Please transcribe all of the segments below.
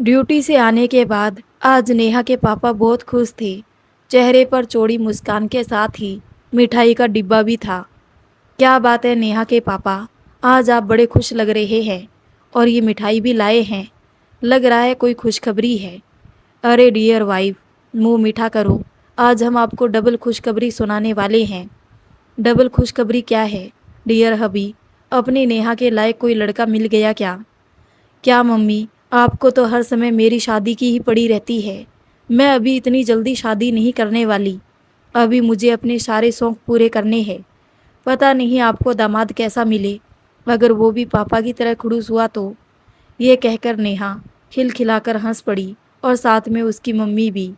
Duty से आने के बाद आज नेहा के पापा बहुत खुश थे। चेहरे पर चौड़ी मुस्कान के साथ ही मिठाई का डिब्बा भी था। क्या बात है नेहा के पापा, आज आप बड़े खुश लग रहे हैं और ये मिठाई भी लाए हैं। लग रहा है कोई खुशखबरी है। अरे डियर वाइफ, मुंह मीठा करो। आज हम आपको डबल खुशखबरी सुनाने वाले हैं। डबल खुशखबरी क्या है डियर हबी? अपनी नेहा के लायक कोई लड़का मिल गया क्या? क्या मम्मी, आपको तो हर समय मेरी शादी की ही पड़ी रहती है। मैं अभी इतनी जल्दी शादी नहीं करने वाली। अभी मुझे अपने सारे शौक पूरे करने हैं। पता नहीं आपको दामाद कैसा मिले, अगर वो भी पापा की तरह खड़ूस हुआ तो। ये कहकर नेहा खिलखिलाकर हंस पड़ी और साथ में उसकी मम्मी भी।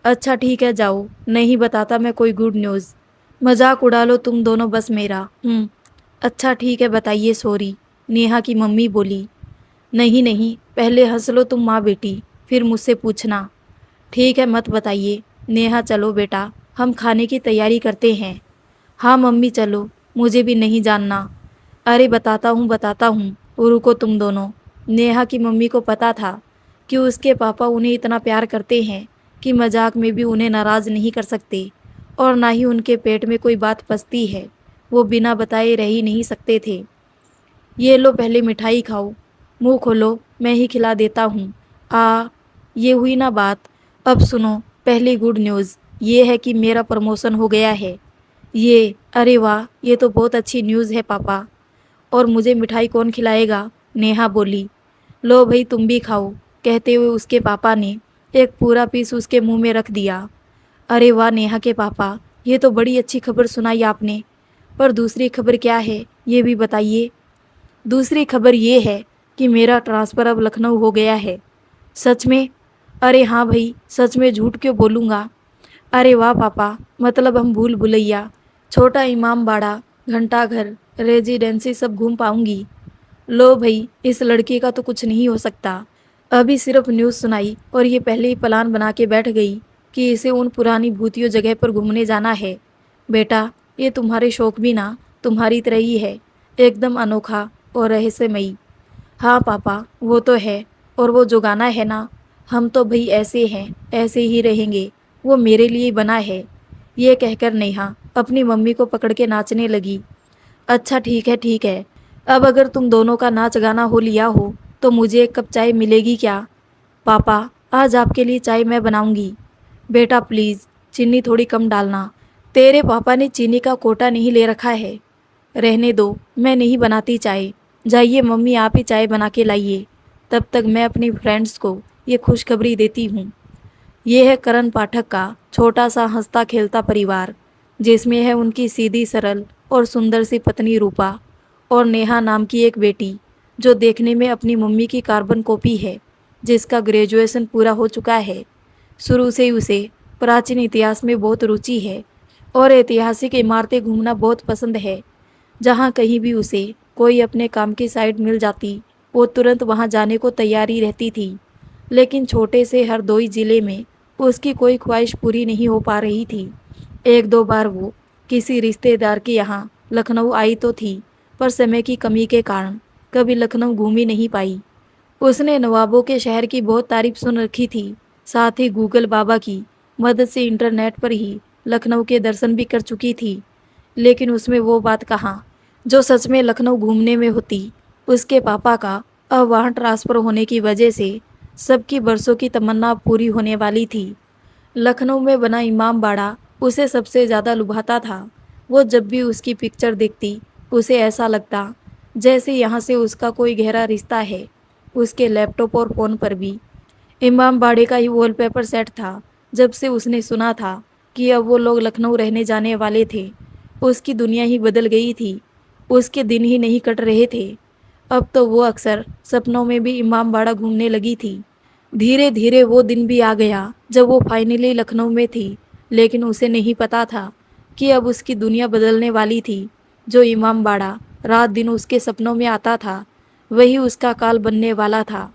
अच्छा ठीक है जाओ, नहीं बताता मैं कोई गुड न्यूज़। मजाक उड़ा लो तुम दोनों बस मेरा। अच्छा ठीक है बताइए सॉरी, नेहा की मम्मी बोली। नहीं नहीं, पहले हंस लो तुम माँ बेटी, फिर मुझसे पूछना। ठीक है मत बताइए। नेहा चलो बेटा, हम खाने की तैयारी करते हैं। हाँ मम्मी चलो, मुझे भी नहीं जानना। अरे बताता हूँ, रुको तुम दोनों। नेहा की मम्मी को पता था कि उसके पापा उन्हें इतना प्यार करते हैं कि मजाक में भी उन्हें नाराज़ नहीं कर सकते, और ना ही उनके पेट में कोई बात पचती है। वो बिना बताए रह ही नहीं सकते थे। ये लो पहले मिठाई खाओ, मुंह खोलो, मैं ही खिला देता हूँ। ये हुई ना बात। अब सुनो, पहली गुड न्यूज़ ये है कि मेरा प्रमोशन हो गया है। ये, अरे वाह, ये तो बहुत अच्छी न्यूज़ है पापा। और मुझे मिठाई कौन खिलाएगा? नेहा बोली। लो भाई तुम भी खाओ, कहते हुए उसके पापा ने एक पूरा पीस उसके मुंह में रख दिया। अरे वाह नेहा के पापा, ये तो बड़ी अच्छी खबर सुनाई आपने। पर दूसरी खबर क्या है, ये भी बताइए। दूसरी खबर ये है कि मेरा ट्रांसफ़र अब लखनऊ हो गया है। सच में? अरे हाँ भाई, सच में, झूठ क्यों बोलूँगा। अरे वाह पापा, मतलब हम भूल भुलैया, छोटा इमाम बाड़ा, घंटा घर, रेजिडेंसी सब घूम पाऊंगी। लो भाई, इस लड़की का तो कुछ नहीं हो सकता। अभी सिर्फ न्यूज़ सुनाई और ये पहले ही प्लान बना के बैठ गई कि इसे उन पुरानी भूतियों जगह पर घूमने जाना है। बेटा, ये तुम्हारे शौक भी ना तुम्हारी तरह ही है, एकदम अनोखा और रहस्यमयी। हाँ पापा, वो तो है। और वो जो गाना है ना, हम तो भाई ऐसे हैं, ऐसे ही रहेंगे, वो मेरे लिए बना है। ये कहकर नेहा अपनी मम्मी को पकड़ के नाचने लगी। अच्छा ठीक है। अब अगर तुम दोनों का नाच गाना हो लिया हो तो मुझे एक कप चाय मिलेगी क्या? पापा, आज आपके लिए चाय मैं बनाऊंगी। बेटा प्लीज़, चीनी थोड़ी कम डालना। तेरे पापा ने चीनी का कोटा नहीं ले रखा है। रहने दो, मैं नहीं बनाती चाय। जाइए मम्मी, आप ही चाय बना के लाइए। तब तक मैं अपनी फ्रेंड्स को ये खुशखबरी देती हूँ। ये है करण पाठक का छोटा सा हंसता खेलता परिवार, जिसमें है उनकी सीधी सरल और सुंदर सी पत्नी रूपा और नेहा नाम की एक बेटी, जो देखने में अपनी मम्मी की कार्बन कॉपी है, जिसका ग्रेजुएशन पूरा हो चुका है। शुरू से ही उसे प्राचीन इतिहास में बहुत रुचि है और ऐतिहासिक इमारतें घूमना बहुत पसंद है। जहाँ कहीं भी उसे कोई अपने काम की साइट मिल जाती, वो तुरंत वहाँ जाने को तैयारी रहती थी। लेकिन छोटे से हरदोई ज़िले में उसकी कोई ख्वाहिश पूरी नहीं हो पा रही थी। एक दो बार वो किसी रिश्तेदार के यहाँ लखनऊ आई तो थी, पर समय की कमी के कारण कभी लखनऊ घूम ही नहीं पाई। उसने नवाबों के शहर की बहुत तारीफ सुन रखी थी, साथ ही गूगल बाबा की मदद से इंटरनेट पर ही लखनऊ के दर्शन भी कर चुकी थी। लेकिन उसमें वो बात कहाँ जो सच में लखनऊ घूमने में होती। उसके पापा का अब वहाँ ट्रांसफ़र होने की वजह से सबकी बरसों की तमन्ना पूरी होने वाली थी। लखनऊ में बना इमाम बाड़ा उसे सबसे ज़्यादा लुभाता था। वो जब भी उसकी पिक्चर देखती, उसे ऐसा लगता जैसे यहाँ से उसका कोई गहरा रिश्ता है। उसके लैपटॉप और फ़ोन पर भी इमाम बाड़े का ही वॉलपेपर सेट था। जब से उसने सुना था कि अब वो लोग लखनऊ रहने जाने वाले थे, उसकी दुनिया ही बदल गई थी। उसके दिन ही नहीं कट रहे थे। अब तो वो अक्सर सपनों में भी इमाम बाड़ा घूमने लगी थी। धीरे धीरे वो दिन भी आ गया जब वो फाइनली लखनऊ में थी, लेकिन उसे नहीं पता था कि अब उसकी दुनिया बदलने वाली थी। जो इमाम बाड़ा रात दिन उसके सपनों में आता था, वही उसका काल बनने वाला था।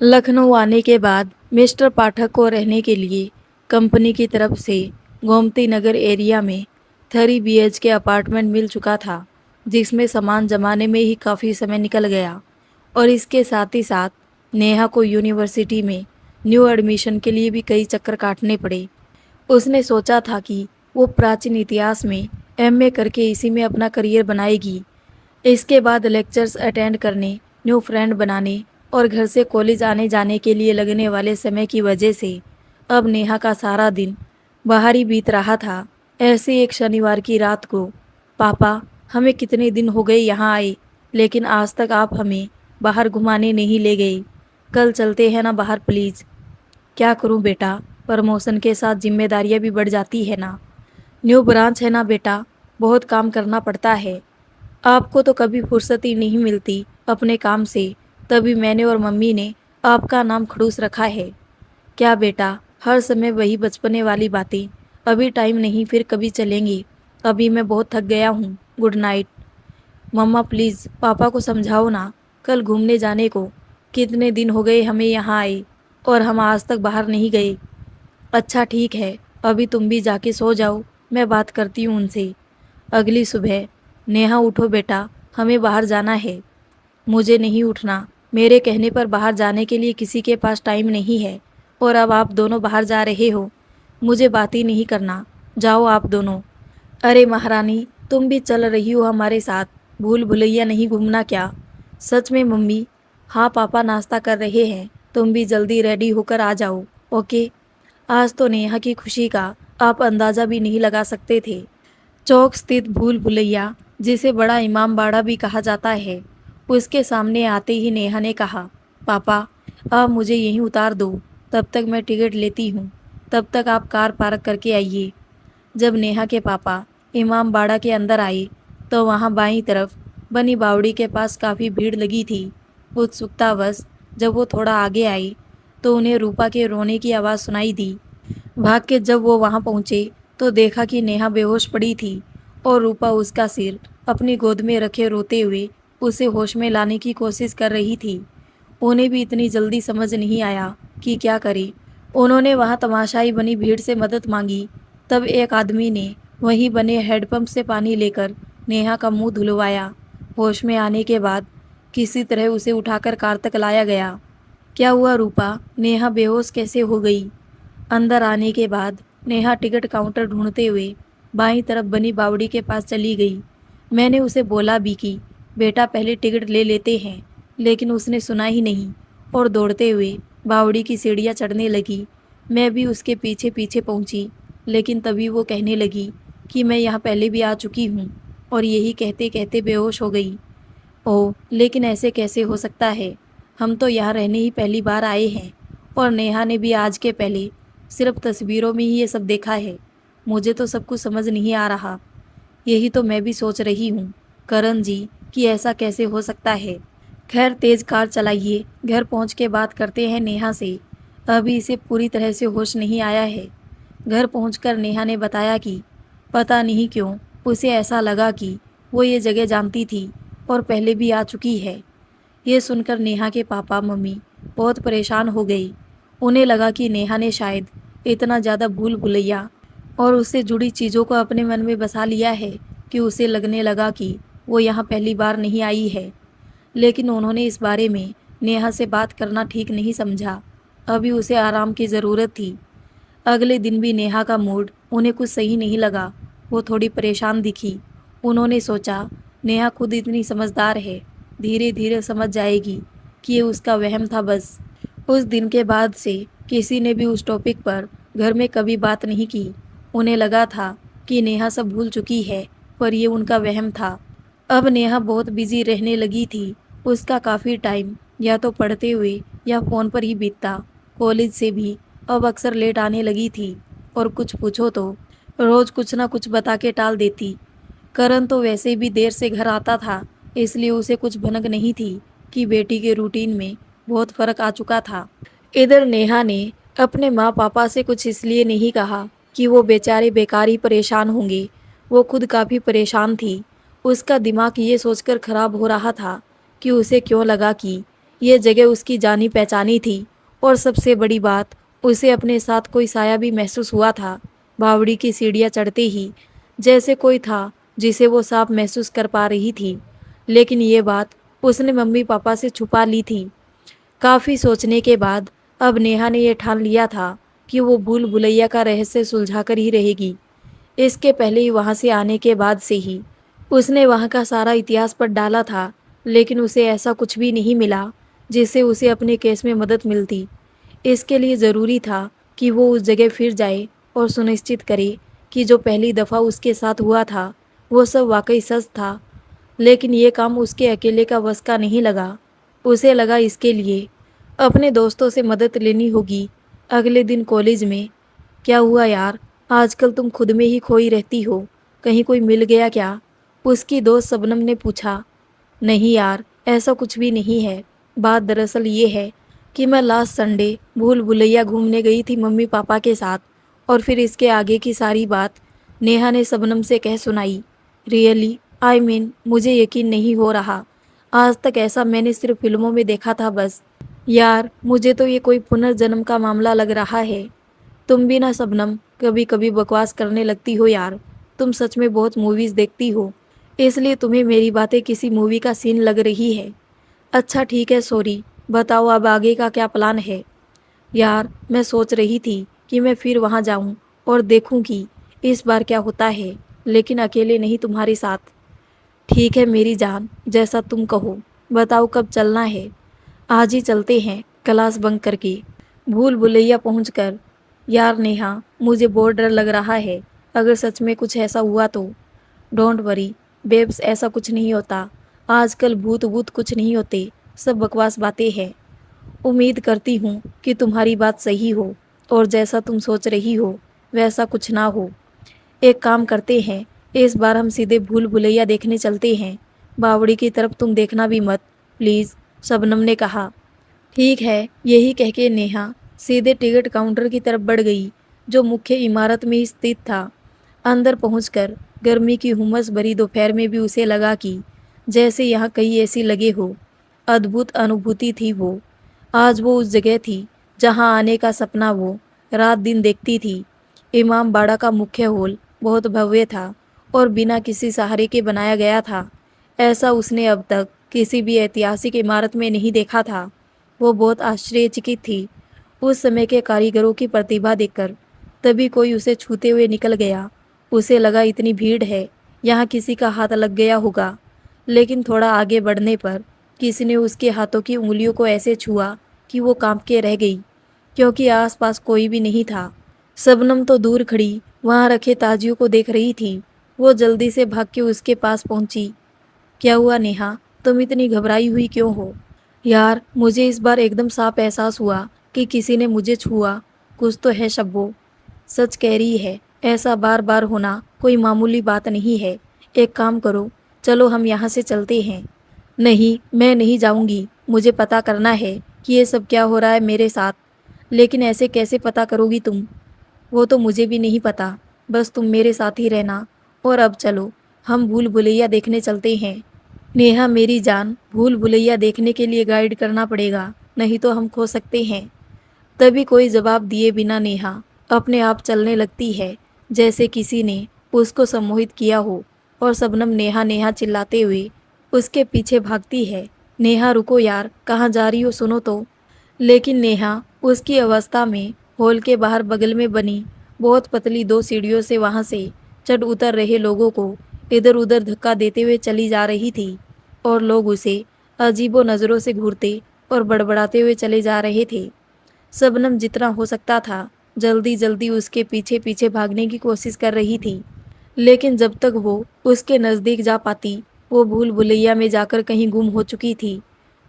लखनऊ आने के बाद मिस्टर पाठक को रहने के लिए कंपनी की तरफ से गोमती नगर एरिया में 3 BHK अपार्टमेंट मिल चुका था, जिसमें सामान जमाने में ही काफ़ी समय निकल गया। और इसके साथ ही साथ नेहा को यूनिवर्सिटी में न्यू एडमिशन के लिए भी कई चक्कर काटने पड़े। उसने सोचा था कि वो प्राचीन इतिहास में एमए करके इसी में अपना करियर बनाएगी। इसके बाद लेक्चर्स अटेंड करने, न्यू फ्रेंड बनाने और घर से कॉलेज आने जाने के लिए लगने वाले समय की वजह से अब नेहा का सारा दिन बाहर ही बीत रहा था। ऐसे एक शनिवार की रात को, पापा, हमें कितने दिन हो गए यहाँ आए, लेकिन आज तक आप हमें बाहर घुमाने नहीं ले गए। कल चलते हैं ना बाहर प्लीज़। क्या करूँ बेटा, प्रमोशन के साथ जिम्मेदारियाँ भी बढ़ जाती है ना। न्यू ब्रांच है ना बेटा, बहुत काम करना पड़ता है। आपको तो कभी फुर्सत ही नहीं मिलती अपने काम से, तभी मैंने और मम्मी ने आपका नाम खड़ूस रखा है। क्या बेटा, हर समय वही बचपने वाली बातें। अभी टाइम नहीं, फिर कभी चलेंगे। अभी मैं बहुत थक गया हूँ, गुड नाइट। मम्मा प्लीज़ पापा को समझाओ ना, कल घूमने जाने को। कितने दिन हो गए हमें यहाँ आए और हम आज तक बाहर नहीं गए। अच्छा ठीक है, अभी तुम भी जाके सो जाओ, मैं बात करती हूँ उनसे। अगली सुबह, नेहा उठो बेटा, हमें बाहर जाना है। मुझे नहीं उठना, मेरे कहने पर बाहर जाने के लिए किसी के पास टाइम नहीं है, और अब आप दोनों बाहर जा रहे हो। मुझे बात ही नहीं करना, जाओ आप दोनों। अरे महारानी, तुम भी चल रही हो हमारे साथ, भूल भुलैया नहीं घूमना क्या? सच में मम्मी? हाँ पापा नाश्ता कर रहे हैं, तुम भी जल्दी रेडी होकर आ जाओ, ओके। आज तो नेहा की खुशी का आप अंदाज़ा भी नहीं लगा सकते थे। चौक स्थित भूल भुलैया, जिसे बड़ा इमाम बाड़ा भी कहा जाता है, उसके सामने आते ही नेहा ने कहा, पापा अब मुझे यहीं उतार दो, तब तक मैं टिकट लेती हूँ। तब तक आप कार पार्क करके आइए। जब नेहा के पापा इमाम बाड़ा के अंदर आए तो वहाँ बाईं तरफ बनी बावड़ी के पास काफ़ी भीड़ लगी थी। उत्सुकतावश जब वो थोड़ा आगे आई तो उन्हें रूपा के रोने की आवाज़ सुनाई दी। भाग के जब वो वहाँ पहुँचे तो देखा कि नेहा बेहोश पड़ी थी और रूपा उसका सिर अपनी गोद में रखे रोते हुए उसे होश में लाने की कोशिश कर रही थी। उन्हें भी इतनी जल्दी समझ नहीं आया कि क्या करे। उन्होंने वहाँ तमाशाई बनी भीड़ से मदद मांगी। तब एक आदमी ने वहीं बने हैंडपंप से पानी लेकर नेहा का मुंह धुलवाया। होश में आने के बाद किसी तरह उसे उठाकर कार तक लाया गया। क्या हुआ रूपा, नेहा बेहोश कैसे हो गई? अंदर आने के बाद नेहा टिकट काउंटर ढूंढते हुए बाईं तरफ बनी बावड़ी के पास चली गई। मैंने उसे बोला भी कि बेटा पहले टिकट ले लेते हैं, लेकिन उसने सुना ही नहीं और दौड़ते हुए बावड़ी की सीढ़ियाँ चढ़ने लगी। मैं भी उसके पीछे पीछे पहुंची, लेकिन तभी वो कहने लगी कि मैं यहाँ पहले भी आ चुकी हूँ, और यही कहते कहते बेहोश हो गई। ओह, लेकिन ऐसे कैसे हो सकता है? हम तो यहाँ रहने ही पहली बार आए हैं, और नेहा ने भी आज के पहले सिर्फ तस्वीरों में ही ये सब देखा है। मुझे तो सब कुछ समझ नहीं आ रहा। यही तो मैं भी सोच रही हूँ करण जी, कि ऐसा कैसे हो सकता है। खैर तेज कार चलाइए, घर पहुँच के बात करते हैं नेहा से। अभी इसे पूरी तरह से होश नहीं आया है। घर पहुंचकर नेहा ने बताया कि पता नहीं क्यों उसे ऐसा लगा कि वो ये जगह जानती थी और पहले भी आ चुकी है। ये सुनकर नेहा के पापा मम्मी बहुत परेशान हो गए। उन्हें लगा कि नेहा ने शायद इतना ज़्यादा भूल भुलैया और उससे जुड़ी चीज़ों को अपने मन में बसा लिया है कि उसे लगने लगा कि वो यहाँ पहली बार नहीं आई है। लेकिन उन्होंने इस बारे में नेहा से बात करना ठीक नहीं समझा। अभी उसे आराम की ज़रूरत थी। अगले दिन भी नेहा का मूड उन्हें कुछ सही नहीं लगा। वो थोड़ी परेशान दिखी। उन्होंने सोचा नेहा खुद इतनी समझदार है, धीरे धीरे समझ जाएगी कि ये उसका वहम था बस। उस दिन के बाद से किसी ने भी उस टॉपिक पर घर में कभी बात नहीं की। उन्हें लगा था कि नेहा सब भूल चुकी है, पर ये उनका वहम था। अब नेहा बहुत बिजी रहने लगी थी। उसका काफ़ी टाइम या तो पढ़ते हुए या फ़ोन पर ही बीतता। कॉलेज से भी अब अक्सर लेट आने लगी थी, और कुछ पूछो तो रोज़ कुछ ना कुछ बता के टाल देती। करण तो वैसे भी देर से घर आता था, इसलिए उसे कुछ भनक नहीं थी कि बेटी के रूटीन में बहुत फ़र्क आ चुका था। इधर नेहा ने अपने माँ पापा से कुछ इसलिए नहीं कहा कि वो बेचारे बेकार ही परेशान होंगे। वो खुद काफ़ी परेशान थी। उसका दिमाग ये सोचकर ख़राब हो रहा था कि उसे क्यों लगा कि ये जगह उसकी जानी पहचानी थी, और सबसे बड़ी बात, उसे अपने साथ कोई साया भी महसूस हुआ था। बावड़ी की सीढ़ियाँ चढ़ते ही जैसे कोई था जिसे वो साफ महसूस कर पा रही थी। लेकिन ये बात उसने मम्मी पापा से छुपा ली थी। काफ़ी सोचने के बाद अब नेहा ने यह ठान लिया था कि वो भूल भुलैया का रहस्य सुलझा कर ही रहेगी। इसके पहले ही वहाँ से आने के बाद से ही उसने वहाँ का सारा इतिहास पढ़ डाला था, लेकिन उसे ऐसा कुछ भी नहीं मिला जिससे उसे अपने केस में मदद मिलती। इसके लिए ज़रूरी था कि वो उस जगह फिर जाए और सुनिश्चित करे कि जो पहली दफ़ा उसके साथ हुआ था वो सब वाकई सच था। लेकिन ये काम उसके अकेले का बस का नहीं लगा। उसे लगा इसके लिए अपने दोस्तों से मदद लेनी होगी। अगले दिन कॉलेज में, क्या हुआ यार, आजकल तुम खुद में ही खोई रहती हो, कहीं कोई मिल गया क्या? उसकी दोस्त शबनम ने पूछा। नहीं यार, ऐसा कुछ भी नहीं है। बात दरअसल ये है कि मैं लास्ट संडे भूल भुलैया घूमने गई थी मम्मी पापा के साथ, और फिर इसके आगे की सारी बात नेहा ने शबनम से कह सुनाई। रियली, आई मीन, मुझे यकीन नहीं हो रहा। आज तक ऐसा मैंने सिर्फ फिल्मों में देखा था बस। यार, मुझे तो ये कोई पुनर्जन्म का मामला लग रहा है। तुम भी ना शबनम, कभी कभी बकवास करने लगती हो यार। तुम सच में बहुत मूवीज़ देखती हो, इसलिए तुम्हें मेरी बातें किसी मूवी का सीन लग रही है। अच्छा ठीक है, सॉरी। बताओ अब आगे का क्या प्लान है? यार, मैं सोच रही थी कि मैं फिर वहाँ जाऊँ और देखूँ कि इस बार क्या होता है, लेकिन अकेले नहीं, तुम्हारे साथ। ठीक है मेरी जान, जैसा तुम कहो। बताओ कब चलना है? आज ही चलते हैं, क्लास बंक करके। भूल भुलैया पहुँचकर। यार नेहा, मुझे बहुत डर लग रहा है, अगर सच में कुछ ऐसा हुआ तो। डोंट वरी बेब्स, ऐसा कुछ नहीं होता। आजकल भूत वूत कुछ नहीं होते, सब बकवास बातें हैं। उम्मीद करती हूँ कि तुम्हारी बात सही हो और जैसा तुम सोच रही हो वैसा कुछ ना हो। एक काम करते हैं, इस बार हम सीधे भूल भुलैया देखने चलते हैं। बावड़ी की तरफ तुम देखना भी मत, प्लीज़, शबनम ने कहा। ठीक है, यही कह के नेहा सीधे टिकट काउंटर की तरफ बढ़ गई, जो मुख्य इमारत में ही स्थित था। अंदर पहुंचकर गर्मी की हुमस भरी दोपहर में भी उसे लगा कि जैसे यहाँ कई एसी लगे हो। अद्भुत अनुभूति थी वो। आज वो उस जगह थी जहाँ आने का सपना वो रात दिन देखती थी। इमाम बाड़ा का मुख्य हॉल बहुत भव्य था और बिना किसी सहारे के बनाया गया था। ऐसा उसने अब तक किसी भी ऐतिहासिक इमारत में नहीं देखा था। वो बहुत आश्चर्यचकित थी उस समय के कारीगरों की प्रतिभा देखकर। तभी कोई उसे छूते हुए निकल गया। उसे लगा इतनी भीड़ है, यहाँ किसी का हाथ लग गया होगा। लेकिन थोड़ा आगे बढ़ने पर किसी ने उसके हाथों की उंगलियों को ऐसे छुआ कि वो कांप के रह गई, क्योंकि आसपास कोई भी नहीं था। शबनम तो दूर खड़ी वहाँ रखे ताजियों को देख रही थी। वो जल्दी से भाग के उसके पास पहुंची। क्या हुआ नेहा, तुम इतनी घबराई हुई क्यों हो? यार, मुझे इस बार एकदम साफ एहसास हुआ कि किसी ने मुझे छुआ। कुछ तो है शब्बो। सच कह रही है, ऐसा बार बार होना कोई मामूली बात नहीं है। एक काम करो, चलो हम यहाँ से चलते हैं। नहीं, मैं नहीं जाऊँगी। मुझे पता करना है कि ये सब क्या हो रहा है मेरे साथ। लेकिन ऐसे कैसे पता करोगी तुम? वो तो मुझे भी नहीं पता। बस तुम मेरे साथ ही रहना। और अब चलो, हम भूल भुलैया देखने चलते हैं। नेहा मेरी जान, भूल भुलैया देखने के लिए गाइड करना पड़ेगा, नहीं तो हम खो सकते हैं। तभी कोई जवाब दिए बिना नेहा अपने आप चलने लगती है, जैसे किसी ने उसको सम्मोहित किया हो। और शबनम नेहा नेहा चिल्लाते हुए उसके पीछे भागती है। नेहा रुको यार, कहाँ जा रही हो, सुनो तो। लेकिन नेहा उसकी अवस्था में हॉल के बाहर बगल में बनी बहुत पतली दो सीढ़ियों से वहां से चढ़ उतर रहे लोगों को इधर उधर धक्का देते हुए चली जा रही थी। और लोग उसे अजीबो नज़रों से घूरते और बड़बड़ाते हुए चले जा रहे थे। शबनम जितना हो सकता था जल्दी जल्दी उसके पीछे पीछे भागने की कोशिश कर रही थी, लेकिन जब तक वो उसके नज़दीक जा पाती वो भूल भुलैया में जाकर कहीं गुम हो चुकी थी।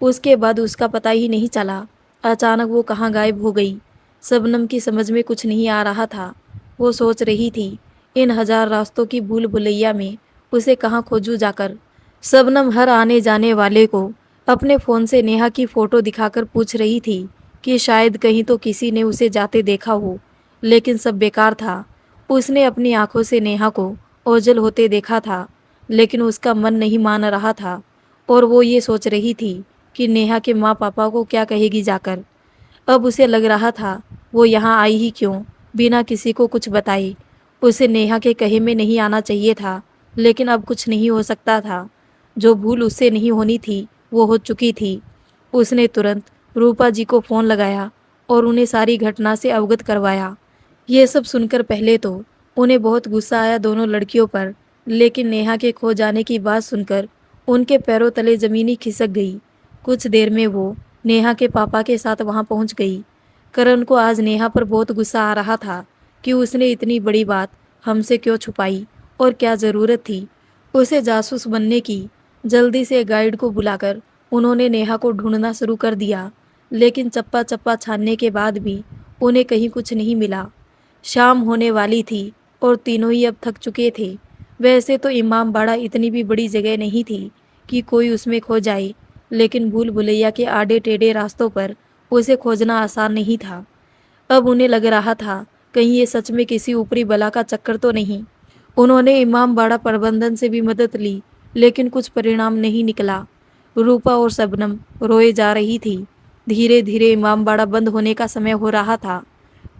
उसके बाद उसका पता ही नहीं चला। अचानक वो कहाँ गायब हो गई। शबनम की समझ में कुछ नहीं आ रहा था। वो सोच रही थी इन हजार रास्तों की भूल भुलैया में उसे कहाँ खोजूं जाकर। शबनम हर आने जाने वाले को अपने फ़ोन से नेहा की फ़ोटो दिखाकर पूछ रही थी कि शायद कहीं तो किसी ने उसे जाते देखा हो, लेकिन सब बेकार था। उसने अपनी आंखों से नेहा को ओझल होते देखा था, लेकिन उसका मन नहीं मान रहा था। और वो ये सोच रही थी कि नेहा के माँ पापा को क्या कहेगी जाकर। अब उसे लग रहा था वो यहाँ आई ही क्यों, बिना किसी को कुछ बताए। उसे नेहा के कहे में नहीं आना चाहिए था, लेकिन अब कुछ नहीं हो सकता था। जो भूल उससे नहीं होनी थी वो हो चुकी थी। उसने तुरंत रूपा जी को फ़ोन लगाया और उन्हें सारी घटना से अवगत करवाया। ये सब सुनकर पहले तो उन्हें बहुत गुस्सा आया दोनों लड़कियों पर, लेकिन नेहा के खो जाने की बात सुनकर उनके पैरों तले ज़मीन खिसक गई। कुछ देर में वो नेहा के पापा के साथ वहां पहुंच गई। करण को आज नेहा पर बहुत गुस्सा आ रहा था कि उसने इतनी बड़ी बात हमसे क्यों छुपाई और क्या ज़रूरत थी उसे जासूस बनने की। जल्दी से गाइड को बुलाकर उन्होंने नेहा को ढूंढना शुरू कर दिया, लेकिन चप्पा चप्पा छानने के बाद भी उन्हें कहीं कुछ नहीं मिला। शाम होने वाली थी और तीनों ही अब थक चुके थे। वैसे तो इमामबाड़ा इतनी भी बड़ी जगह नहीं थी कि कोई उसमें खो जाए, लेकिन भूल भुलैया के आड़े टेढ़े रास्तों पर उसे खोजना आसान नहीं था। अब उन्हें लग रहा था कहीं ये सच में किसी ऊपरी बला का चक्कर तो नहीं। उन्होंने इमामबाड़ा प्रबंधन से भी मदद ली, लेकिन कुछ परिणाम नहीं निकला। रूपा और शबनम रोए जा रही थी। धीरे धीरे इमामबाड़ा बंद होने का समय हो रहा था।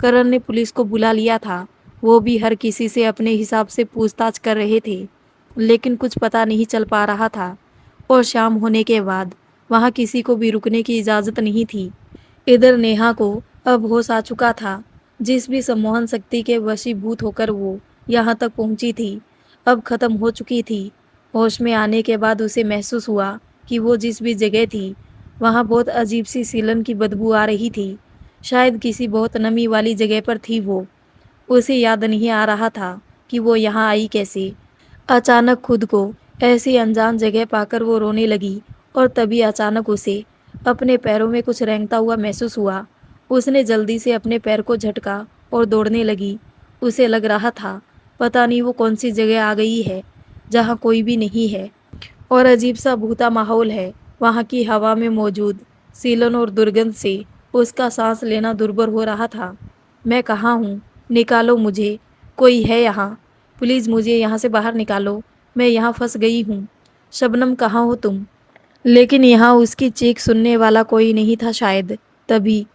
करण ने पुलिस को बुला लिया था। वो भी हर किसी से अपने हिसाब से पूछताछ कर रहे थे, लेकिन कुछ पता नहीं चल पा रहा था। और शाम होने के बाद वहाँ किसी को भी रुकने की इजाज़त नहीं थी। इधर नेहा को अब होश आ चुका था। जिस भी सम्मोहन शक्ति के वशीभूत होकर वो यहाँ तक पहुँची थी, अब खत्म हो चुकी थी। होश में आने के बाद उसे महसूस हुआ कि वो जिस भी जगह थी वहाँ बहुत अजीब सी सीलन की बदबू आ रही थी। शायद किसी बहुत नमी वाली जगह पर थी वो। उसे याद नहीं आ रहा था कि वो यहाँ आई कैसे। अचानक खुद को ऐसी अनजान जगह पाकर वो रोने लगी और तभी अचानक उसे अपने पैरों में कुछ रेंगता हुआ महसूस हुआ। उसने जल्दी से अपने पैर को झटका और दौड़ने लगी। उसे लग रहा था पता नहीं वो कौन सी जगह आ गई है जहाँ कोई भी नहीं है और अजीब सा भूता माहौल है। वहाँ की हवा में मौजूद सीलन और दुर्गंध से उसका सांस लेना दुर्भर हो रहा था। मैं कहाँ हूँ? निकालो मुझे, कोई है यहाँ? प्लीज़ मुझे यहाँ से बाहर निकालो, मैं यहाँ फंस गई हूँ। शबनम कहाँ हो तुम? लेकिन यहाँ उसकी चीख सुनने वाला कोई नहीं था शायद। तभी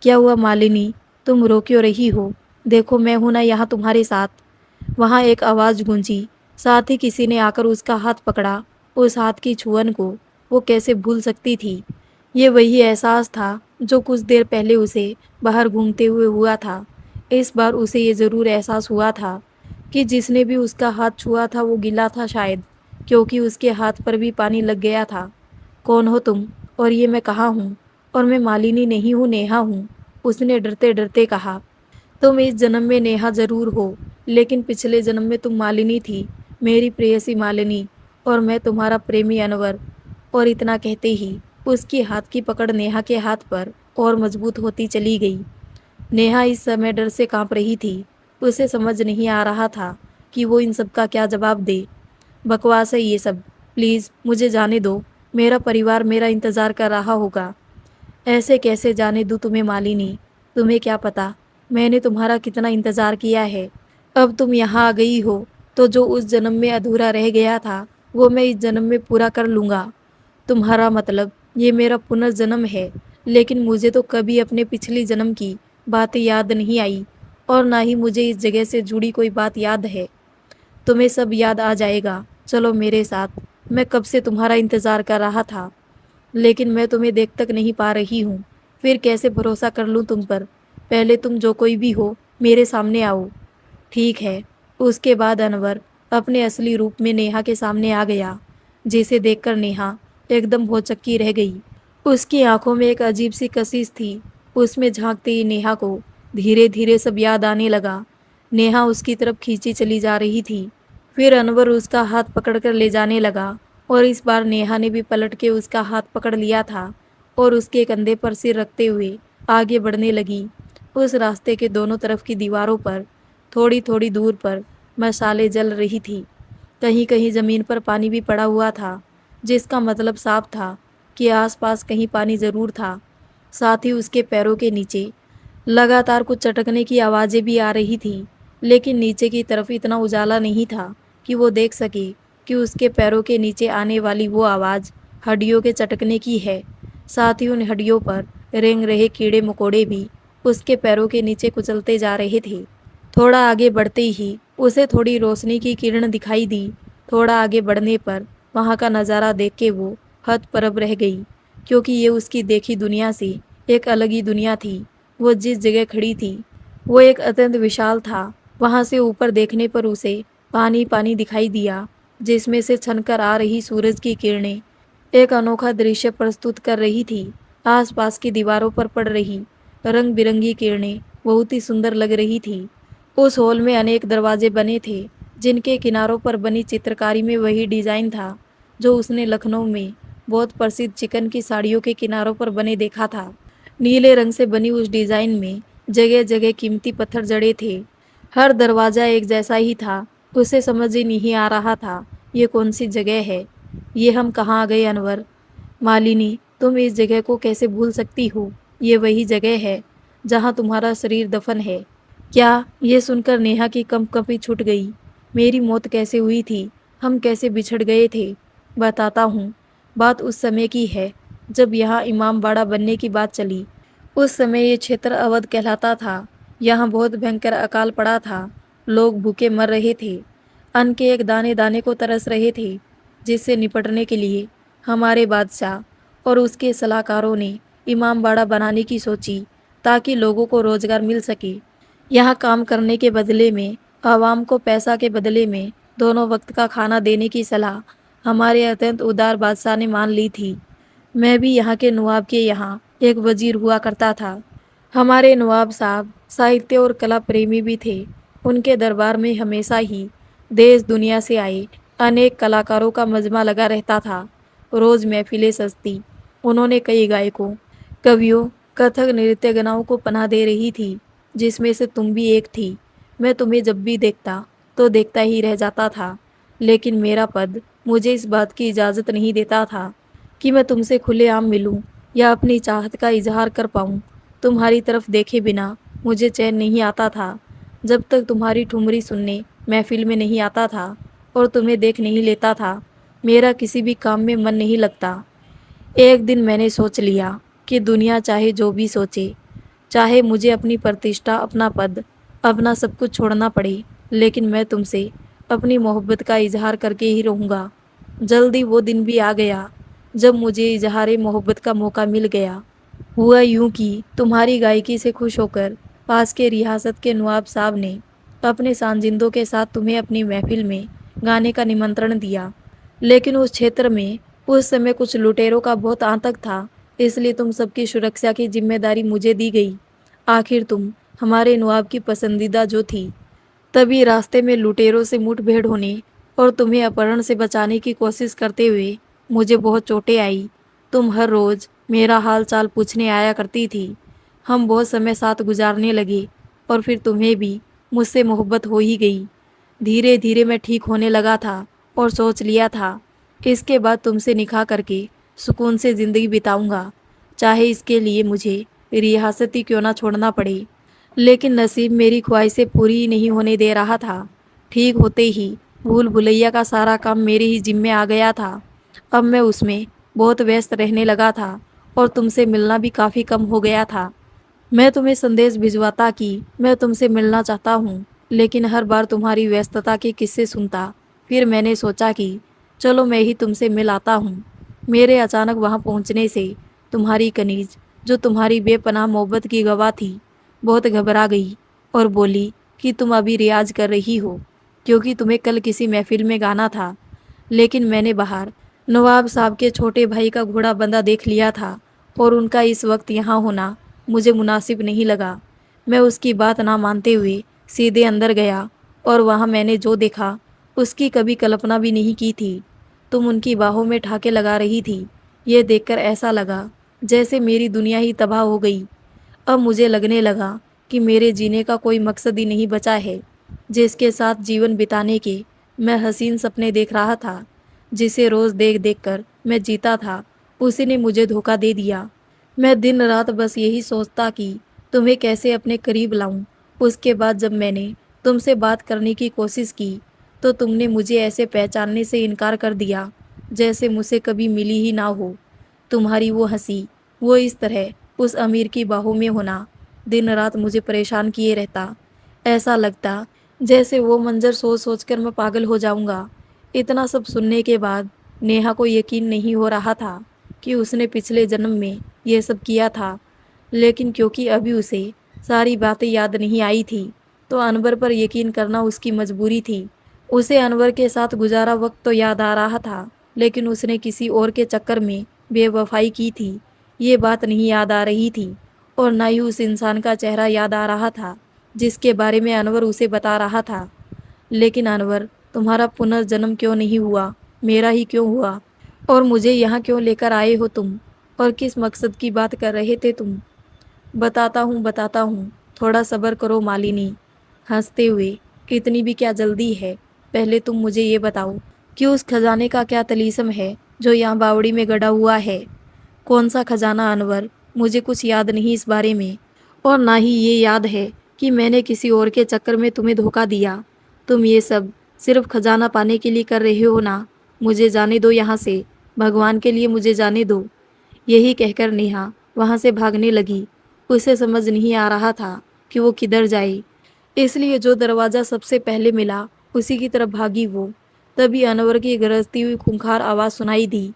क्या हुआ मालिनी, तुम रो क्यों रही हो? देखो मैं हूं ना यहाँ तुम्हारे साथ। वहाँ एक आवाज़ गूंजी, साथ ही किसी ने आकर उसका हाथ पकड़ा। उस हाथ की छुअन को वो कैसे भूल सकती थी? ये वही एहसास था जो कुछ देर पहले उसे बाहर घूमते हुए हुआ था। इस बार उसे ये ज़रूर एहसास हुआ था कि जिसने भी उसका हाथ छुआ था वो गीला था शायद, क्योंकि उसके हाथ पर भी पानी लग गया था। कौन हो तुम और ये मैं कहाँ हूँ? और मैं मालिनी नहीं हूँ, नेहा हूँ, उसने डरते डरते कहा। तुम इस जन्म में नेहा जरूर हो, लेकिन पिछले जन्म में तुम मालिनी थी, मेरी प्रेयसी मालिनी, और मैं तुम्हारा प्रेमी अनवर। और इतना कहते ही उसकी हाथ की पकड़ नेहा के हाथ पर और मजबूत होती चली गई। नेहा इस समय डर से कांप रही थी। उसे समझ नहीं आ रहा था कि वो इन सब का क्या जवाब दे। बकवास है ये सब, प्लीज़ मुझे जाने दो, मेरा परिवार मेरा इंतज़ार कर रहा होगा। ऐसे कैसे जाने दूँ तुम्हें मालिनी? तुम्हें क्या पता मैंने तुम्हारा कितना इंतज़ार किया है। अब तुम यहाँ आ गई हो तो जो उस जन्म में अधूरा रह गया था वो मैं इस जन्म में पूरा कर लूँगा। तुम्हारा मतलब ये मेरा पुनर्जन्म है, लेकिन मुझे तो कभी अपने पिछली जन्म की बातें याद नहीं आई और ना ही मुझे इस जगह से जुड़ी कोई बात याद है। तुम्हें सब याद आ जाएगा, चलो मेरे साथ। मैं कब से तुम्हारा इंतज़ार कर रहा था, लेकिन मैं तुम्हें देख तक नहीं पा रही हूँ। फिर कैसे भरोसा कर लूँ तुम पर? पहले तुम जो कोई भी हो मेरे सामने आओ। ठीक है। उसके बाद अनवर अपने असली रूप में नेहा के सामने आ गया, जिसे देखकर नेहा एकदम भौचक्की रह गई। उसकी आंखों में एक अजीब सी कशिश थी। उसमें झांकते ही नेहा को धीरे धीरे सब याद आने लगा। नेहा उसकी तरफ खींची चली जा रही थी। फिर अनवर उसका हाथ पकड़कर ले जाने लगा और इस बार नेहा ने भी पलट के उसका हाथ पकड़ लिया था और उसके कंधे पर सिर रखते हुए आगे बढ़ने लगी। उस रास्ते के दोनों तरफ की दीवारों पर थोड़ी थोड़ी दूर पर मशालें जल रही थी। कहीं कहीं ज़मीन पर पानी भी पड़ा हुआ था, जिसका मतलब साफ था कि आसपास कहीं पानी ज़रूर था। साथ ही उसके पैरों के नीचे लगातार कुछ चटकने की आवाज़ें भी आ रही थी, लेकिन नीचे की तरफ इतना उजाला नहीं था कि वो देख सके कि उसके पैरों के नीचे आने वाली वो आवाज़ हड्डियों के चटकने की है। साथ ही उन हड्डियों पर रेंग रहे कीड़े मकोड़े भी उसके पैरों के नीचे कुचलते जा रहे थे। थोड़ा आगे बढ़ते ही उसे थोड़ी रोशनी की किरण दिखाई दी। थोड़ा आगे बढ़ने पर वहाँ का नज़ारा देख के वो हतप्रभ रह गई। क्योंकि ये उसकी देखी दुनिया से एक अलग ही दुनिया थी। वो जिस जगह खड़ी थी वो एक अत्यंत विशाल था। वहां से ऊपर देखने पर उसे पानी पानी दिखाई दिया, जिसमें से छनकर आ रही सूरज की किरणें एक अनोखा दृश्य प्रस्तुत कर रही थी। आसपास की दीवारों पर पड़ रही रंग बिरंगी किरणें बहुत ही सुंदर लग रही थी। उस हॉल में अनेक दरवाजे बने थे, जिनके किनारों पर बनी चित्रकारी में वही डिजाइन था जो उसने लखनऊ में बहुत प्रसिद्ध चिकन की साड़ियों के किनारों पर बने देखा था। नीले रंग से बनी उस डिजाइन में जगह जगह कीमती पत्थर जड़े थे। हर दरवाजा एक जैसा ही था। उसे समझ ही नहीं आ रहा था ये कौन सी जगह है, ये हम कहाँ आ गए अनवर। मालिनी, तुम इस जगह को कैसे भूल सकती हो? ये वही जगह है जहाँ तुम्हारा शरीर दफन है। क्या? ये सुनकर नेहा की कंपकंपी छूट गई। मेरी मौत कैसे हुई थी? हम कैसे बिछड़ गए थे? बताता हूँ। बात उस समय की है जब यहाँ इमामबाड़ा बनने की बात चली। उस समय ये क्षेत्र अवध कहलाता था। यहाँ बहुत भयंकर अकाल पड़ा था। लोग भूखे मर रहे थे, अन्न के एक दाने दाने को तरस रहे थे, जिससे निपटने के लिए हमारे बादशाह और उसके सलाहकारों ने इमामबाड़ा बनाने की सोची, ताकि लोगों को रोजगार मिल सके। यहाँ काम करने के बदले में आवाम को पैसा के बदले में दोनों वक्त का खाना देने की सलाह हमारे अत्यंत उदार बादशाह ने मान ली थी। मैं भी यहाँ के नवाब के यहाँ एक वजीर हुआ करता था। हमारे नवाब साहब साहित्य और कला प्रेमी भी थे। उनके दरबार में हमेशा ही देश दुनिया से आए अनेक कलाकारों का मजमा लगा रहता था। रोज महफिलें सजती। उन्होंने कई गायकों, कवियों, कथक नृत्यगनाओं को पनाह दे रही थी, जिसमें से तुम भी एक थी। मैं तुम्हें जब भी देखता तो देखता ही रह जाता था, लेकिन मेरा पद मुझे इस बात की इजाज़त नहीं देता था कि मैं तुमसे खुलेआम मिलूं या अपनी चाहत का इजहार कर पाऊं। तुम्हारी तरफ देखे बिना मुझे चैन नहीं आता था। जब तक तुम्हारी ठुमरी सुनने महफिल में नहीं आता था और तुम्हें देख नहीं लेता था, मेरा किसी भी काम में मन नहीं लगता। एक दिन मैंने सोच लिया कि दुनिया चाहे जो भी सोचे, चाहे मुझे अपनी प्रतिष्ठा, अपना पद, अपना सब कुछ छोड़ना पड़े, लेकिन मैं तुमसे अपनी मोहब्बत का इजहार करके ही रहूँगा। जल्दी वो दिन भी आ गया जब मुझे इजहार मोहब्बत का मौका मिल गया। हुआ यूं कि तुम्हारी गायकी से खुश होकर पास के रियासत के नवाब साहब ने अपने सानजिंदों के साथ तुम्हें अपनी महफिल में गाने का निमंत्रण दिया। लेकिन उस क्षेत्र में उस समय कुछ लुटेरों का बहुत आतंक था, इसलिए तुम सबकी सुरक्षा की जिम्मेदारी मुझे दी गई। आखिर तुम हमारे नवाब की पसंदीदा जो थी। तभी रास्ते में लुटेरों से मुठभेड़ होने और तुम्हें अपहरण से बचाने की कोशिश करते हुए मुझे बहुत चोटें आई। तुम हर रोज़ मेरा हाल चाल पूछने आया करती थी। हम बहुत समय साथ गुजारने लगे और फिर तुम्हें भी मुझसे मोहब्बत हो ही गई। धीरे धीरे मैं ठीक होने लगा था और सोच लिया था इसके बाद तुमसे निकाह करके सुकून से ज़िंदगी बिताऊंगा, चाहे इसके लिए मुझे रियासत ही क्यों ना छोड़ना पड़े। लेकिन नसीब मेरी ख्वाहिशें पूरी ही नहीं होने दे रहा था। ठीक होते ही भूल भुलैया का सारा काम मेरे ही जिम्मे आ गया था। अब मैं उसमें बहुत व्यस्त रहने लगा था और तुमसे मिलना भी काफ़ी कम हो गया था। मैं तुम्हें संदेश भिजवाता कि मैं तुमसे मिलना चाहता हूँ, लेकिन हर बार तुम्हारी व्यस्तता के किस्से सुनता। फिर मैंने सोचा कि चलो मैं ही तुमसे मिल आता हूँ। मेरे अचानक वहाँ पहुँचने से तुम्हारी कनीज, जो तुम्हारी बेपनाह मोहब्बत की गवाह थी, बहुत घबरा गई और बोली कि तुम अभी रियाज कर रही हो, क्योंकि तुम्हें कल किसी महफिल में गाना था। लेकिन मैंने बाहर नवाब साहब के छोटे भाई का घोड़ा बंधा देख लिया था और उनका इस वक्त यहाँ होना मुझे मुनासिब नहीं लगा। मैं उसकी बात ना मानते हुए सीधे अंदर गया और वहाँ मैंने जो देखा उसकी कभी कल्पना भी नहीं की थी। तुम उनकी बाहों में ठाके लगा रही थी। ये देखकर ऐसा लगा जैसे मेरी दुनिया ही तबाह हो गई। अब मुझे लगने लगा कि मेरे जीने का कोई मकसद ही नहीं बचा है। जिसके साथ जीवन बिताने के मैं हसीन सपने देख रहा था, जिसे रोज़ देख देख कर मैं जीता था, उसी ने मुझे धोखा दे दिया। मैं दिन रात बस यही सोचता कि तुम्हें कैसे अपने करीब लाऊं। उसके बाद जब मैंने तुमसे बात करने की कोशिश की तो तुमने मुझे ऐसे पहचानने से इनकार कर दिया जैसे मुझसे कभी मिली ही ना हो। तुम्हारी वो हंसी, वो इस तरह उस अमीर की बाहों में होना दिन रात मुझे परेशान किए रहता। ऐसा लगता जैसे वो मंजर सोच सोच कर मैं पागल हो जाऊंगा। इतना सब सुनने के बाद नेहा को यकीन नहीं हो रहा था कि उसने पिछले जन्म में यह सब किया था, लेकिन क्योंकि अभी उसे सारी बातें याद नहीं आई थी, तो अनवर पर यकीन करना उसकी मजबूरी थी। उसे अनवर के साथ गुजारा वक्त तो याद आ रहा था, लेकिन उसने किसी और के चक्कर में बेवफाई की थी, ये बात नहीं याद आ रही थी। और ना ही उस इंसान का चेहरा याद आ रहा था जिसके बारे में अनवर उसे बता रहा था। लेकिन अनवर, तुम्हारा पुनर्जन्म क्यों नहीं हुआ? मेरा ही क्यों हुआ? और मुझे यहाँ क्यों लेकर आए हो तुम? और किस मकसद की बात कर रहे थे तुम? बताता हूँ, थोड़ा सब्र करो मालिनी। हंसते हुए, इतनी भी क्या जल्दी है? पहले तुम मुझे ये बताओ कि उस खजाने का क्या तलीसम है जो यहाँ बावड़ी में गड़ा हुआ है? कौन सा खजाना अनवर? मुझे कुछ याद नहीं इस बारे में, और ना ही ये याद है कि मैंने किसी और के चक्कर में तुम्हें धोखा दिया। तुम ये सब सिर्फ खजाना पाने के लिए कर रहे हो ना? मुझे जाने दो यहाँ से, भगवान के लिए मुझे जाने दो। यही कहकर नेहा वहाँ से भागने लगी। उसे समझ नहीं आ रहा था कि वो किधर जाए, इसलिए जो दरवाज़ा सबसे पहले मिला उसी की तरफ भागी वो। तभी अनवर की गरजती हुई खूंखार आवाज़ सुनाई दी।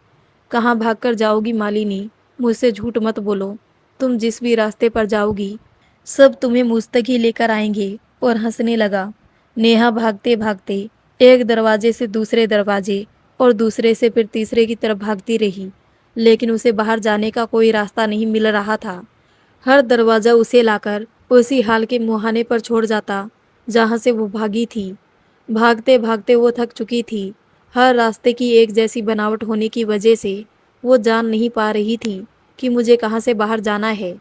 कहाँ भागकर जाओगी मालिनी? मुझसे झूठ मत बोलो। तुम जिस भी रास्ते पर जाओगी सब तुम्हें मुझ तक ही लेकर आएंगे। और हंसने लगा। नेहा भागते भागते एक दरवाजे से दूसरे दरवाजे और दूसरे से फिर तीसरे की तरफ भागती रही, लेकिन उसे बाहर जाने का कोई रास्ता नहीं मिल रहा था। हर दरवाज़ा उसे लाकर उसी हाल के मुहाने पर छोड़ जाता जहाँ से वो भागी थी। भागते भागते वो थक चुकी थी। हर रास्ते की एक जैसी बनावट होने की वजह से वो जान नहीं पा रही थी कि मुझे कहाँ से बाहर जाना है।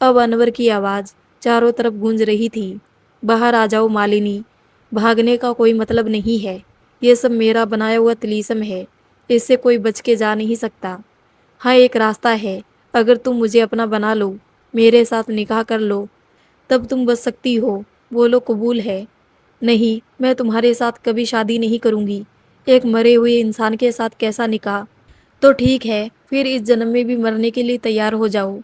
अब अनवर की आवाज़ चारों तरफ गूंज रही थी। बाहर आ जाओ मालिनी, भागने का कोई मतलब नहीं है। ये सब मेरा बनाया हुआ तिलीस्म है, इससे कोई बच के जा नहीं सकता। हाँ, एक रास्ता है, अगर तुम मुझे अपना बना लो, मेरे साथ निकाह कर लो, तब तुम बच सकती हो। बोलो कबूल है? नहीं, मैं तुम्हारे साथ कभी शादी नहीं करूँगी। एक मरे हुए इंसान के साथ कैसा निकाह? तो ठीक है, फिर इस जन्म में भी मरने के लिए तैयार हो जाओ।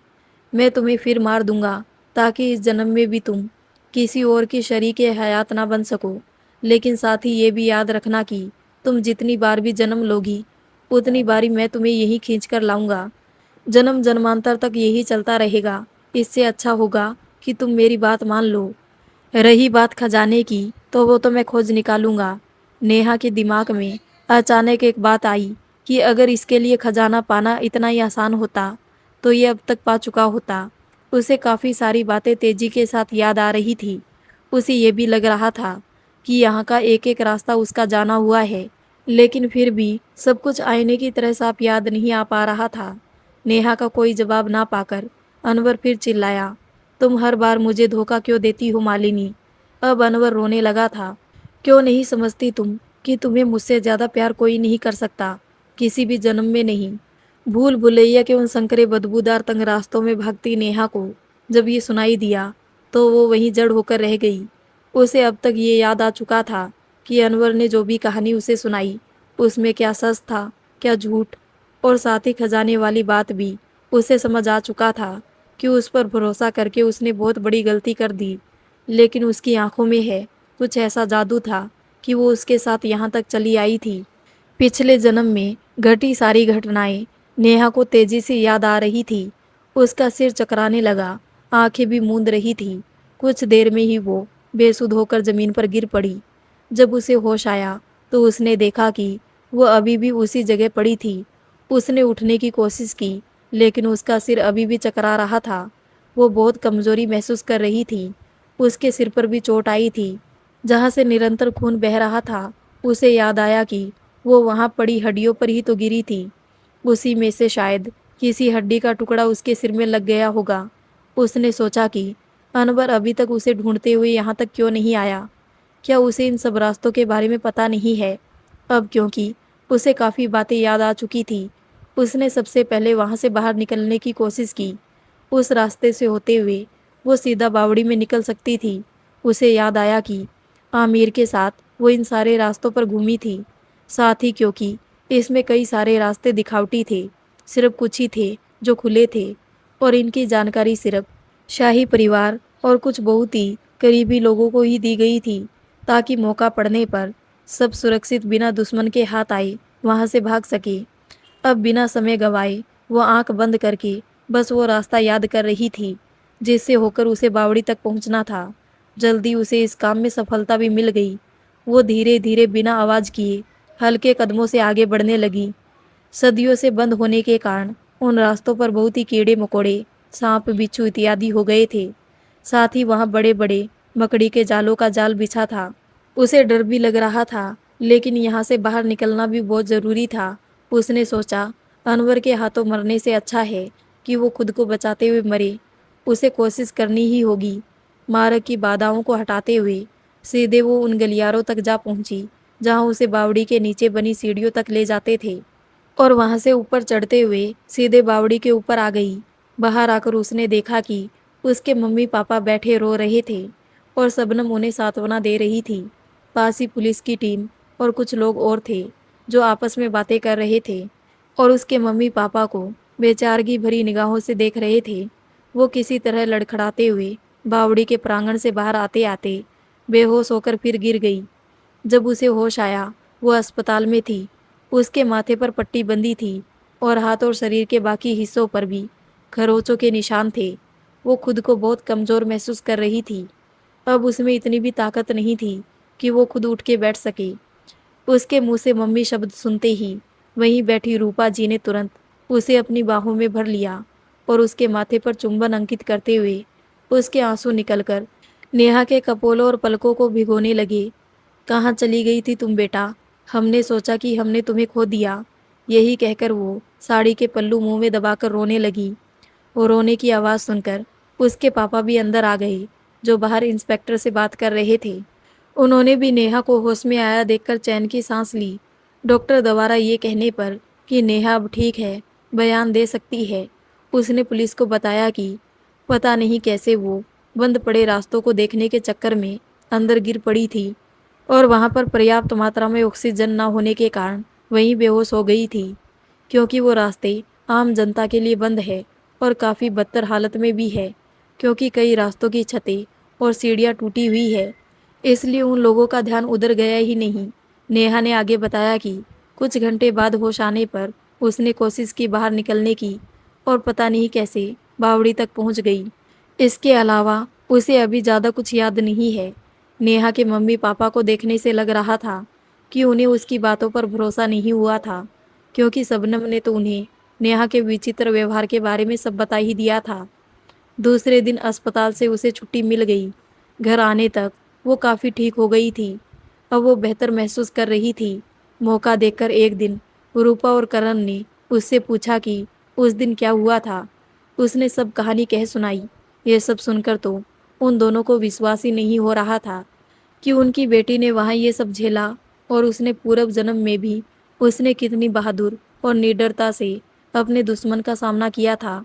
मैं तुम्हें फिर मार दूंगा ताकि इस जन्म में भी तुम किसी और की शरीके हयात ना बन सको। लेकिन साथ ही ये भी याद रखना कि तुम जितनी बार भी जन्म लोगी उतनी बारी मैं तुम्हें यहीं खींच कर लाऊंगा। जन्म जन्मांतर तक यही चलता रहेगा। इससे अच्छा होगा कि तुम मेरी बात मान लो। रही बात खजाने की, तो वो तो मैं खोज निकालूंगा। नेहा के दिमाग में अचानक एक बात आई कि अगर इसके लिए खजाना पाना इतना ही आसान होता तो ये अब तक पा चुका होता। उसे काफ़ी सारी बातें तेजी के साथ याद आ रही थी। उसे ये भी लग रहा था कि यहाँ का एक एक रास्ता उसका जाना हुआ है, लेकिन फिर भी सब कुछ आईने की तरह साफ याद नहीं आ पा रहा था। नेहा का कोई जवाब ना पाकर अनवर फिर चिल्लाया, तुम हर बार मुझे धोखा क्यों देती हो मालिनी? अब अनवर रोने लगा था। क्यों नहीं समझती तुम कि तुम्हें मुझसे ज़्यादा प्यार कोई नहीं कर सकता, किसी भी जन्म में नहीं। भूल भुलैया के उन संकरे बदबूदार तंग रास्तों में भागती नेहा को जब ये सुनाई दिया तो वो वहीं जड़ होकर रह गई। उसे अब तक ये याद आ चुका था कि अनवर ने जो भी कहानी उसे सुनाई उसमें क्या सच था क्या झूठ, और साथ ही खजाने वाली बात भी उसे समझ आ चुका था कि उस पर भरोसा करके उसने बहुत बड़ी गलती कर दी। लेकिन उसकी आंखों में है कुछ ऐसा जादू था कि वो उसके साथ यहाँ तक चली आई थी। पिछले जन्म में घटी सारी घटनाएं नेहा को तेजी से याद आ रही थी। उसका सिर चकराने लगा, आंखें भी मूंद रही थी। कुछ देर में ही वो बेसुध होकर जमीन पर गिर पड़ी। जब उसे होश आया तो उसने देखा कि वो अभी भी उसी जगह पड़ी थी। उसने उठने की कोशिश की, लेकिन उसका सिर अभी भी चकरा रहा था। वो बहुत कमजोरी महसूस कर रही थी। उसके सिर पर भी चोट आई थी, जहाँ से निरंतर खून बह रहा था। उसे याद आया कि वो वहाँ पड़ी हड्डियों पर ही तो गिरी थी। उसी में से शायद किसी हड्डी का टुकड़ा उसके सिर में लग गया होगा। उसने सोचा कि अनवर अभी तक उसे ढूंढते हुए यहाँ तक क्यों नहीं आया? क्या उसे इन सब रास्तों के बारे में पता नहीं है? अब क्योंकि उसे काफ़ी बातें याद आ चुकी थी, उसने सबसे पहले वहाँ से बाहर निकलने की कोशिश की। उस रास्ते से होते हुए वो सीधा बावड़ी में निकल सकती थी। उसे याद आया कि आमिर के साथ वो इन सारे रास्तों पर घूमी थी। साथ ही क्योंकि इसमें कई सारे रास्ते दिखावटी थे, सिर्फ कुछ ही थे जो खुले थे, और इनकी जानकारी सिर्फ शाही परिवार और कुछ बहुत ही करीबी लोगों को ही दी गई थी, ताकि मौका पड़ने पर सब सुरक्षित बिना दुश्मन के हाथ आए वहाँ से भाग सके। अब बिना समय गंवाए वो आंख बंद करके बस वो रास्ता याद कर रही थी जिससे होकर उसे बावड़ी तक पहुंचना था। जल्दी उसे इस काम में सफलता भी मिल गई। वो धीरे धीरे बिना आवाज किए हल्के कदमों से आगे बढ़ने लगी। सदियों से बंद होने के कारण उन रास्तों पर बहुत ही कीड़े मकोड़े, सांप, बिच्छू इत्यादि हो गए थे। साथ ही वहां बड़े बड़े मकड़ी के जालों का जाल बिछा था। उसे डर भी लग रहा था, लेकिन यहाँ से बाहर निकलना भी बहुत जरूरी था। उसने सोचा, अनवर के हाथों मरने से अच्छा है कि वो खुद को बचाते हुए मरे। उसे कोशिश करनी ही होगी। मार्ग की बाधाओं को हटाते हुए सीधे वो उन गलियारों तक जा पहुंची जहां उसे बावड़ी के नीचे बनी सीढ़ियों तक ले जाते थे, और वहां से ऊपर चढ़ते हुए सीधे बावड़ी के ऊपर आ गई। बाहर आकर उसने देखा कि उसके मम्मी पापा बैठे रो रहे थे और शबनम उन्हें सांत्वना दे रही थी। पास ही पुलिस की टीम और कुछ लोग और थे जो आपस में बातें कर रहे थे और उसके मम्मी पापा को बेचारगी भरी निगाहों से देख रहे थे। वो किसी तरह लड़खड़ाते हुए बावड़ी के प्रांगण से बाहर आते आते बेहोश होकर फिर गिर गई। जब उसे होश आया, वो अस्पताल में थी। उसके माथे पर पट्टी बंधी थी और हाथ और शरीर के बाकी हिस्सों पर भी खरोंचों के निशान थे। वो खुद को बहुत कमज़ोर महसूस कर रही थी। अब उसमें इतनी भी ताकत नहीं थी कि वो खुद उठ के बैठ सके। उसके मुंह से मम्मी शब्द सुनते ही वहीं बैठी रूपा जी ने तुरंत उसे अपनी बाहों में भर लिया और उसके माथे पर चुंबन अंकित करते हुए उसके आंसू निकलकर नेहा के कपोलों और पलकों को भिगोने लगे। कहाँ चली गई थी तुम बेटा? हमने सोचा कि हमने तुम्हें खो दिया। यही कहकर वो साड़ी के पल्लू मुंह में दबाकर रोने लगी। और रोने की आवाज़ सुनकर उसके पापा भी अंदर आ गए, जो बाहर इंस्पेक्टर से बात कर रहे थे। उन्होंने भी नेहा को होश में आया देखकर चैन की सांस ली। डॉक्टर दोबारा ये कहने पर कि नेहा अब ठीक है, बयान दे सकती है, उसने पुलिस को बताया कि पता नहीं कैसे वो बंद पड़े रास्तों को देखने के चक्कर में अंदर गिर पड़ी थी और वहां पर पर्याप्त मात्रा में ऑक्सीजन न होने के कारण वहीं बेहोश हो गई थी। क्योंकि वो रास्ते आम जनता के लिए बंद है और काफ़ी बदतर हालत में भी है, क्योंकि कई रास्तों की छतें और सीढ़ियाँ टूटी हुई है, इसलिए उन लोगों का ध्यान उधर गया ही नहीं। नेहा ने आगे बताया कि कुछ घंटे बाद होश आने पर उसने कोशिश की बाहर निकलने की और पता नहीं कैसे बावड़ी तक पहुंच गई। इसके अलावा उसे अभी ज़्यादा कुछ याद नहीं है। नेहा के मम्मी पापा को देखने से लग रहा था कि उन्हें उसकी बातों पर भरोसा नहीं हुआ था, क्योंकि शबनम ने तो उन्हें नेहा के विचित्र व्यवहार के बारे में सब बता ही दिया था। दूसरे दिन अस्पताल से उसे छुट्टी मिल गई। घर आने तक वो काफ़ी ठीक हो गई थी। अब वो बेहतर महसूस कर रही थी। मौका देखकर एक दिन रूपा और करण ने उससे पूछा कि उस दिन क्या हुआ था। उसने सब कहानी कह सुनाई। ये सब सुनकर तो उन दोनों को विश्वास ही नहीं हो रहा था कि उनकी बेटी ने वहाँ ये सब झेला, और उसने पूर्व जन्म में भी उसने कितनी बहादुर और निडरता से अपने दुश्मन का सामना किया था।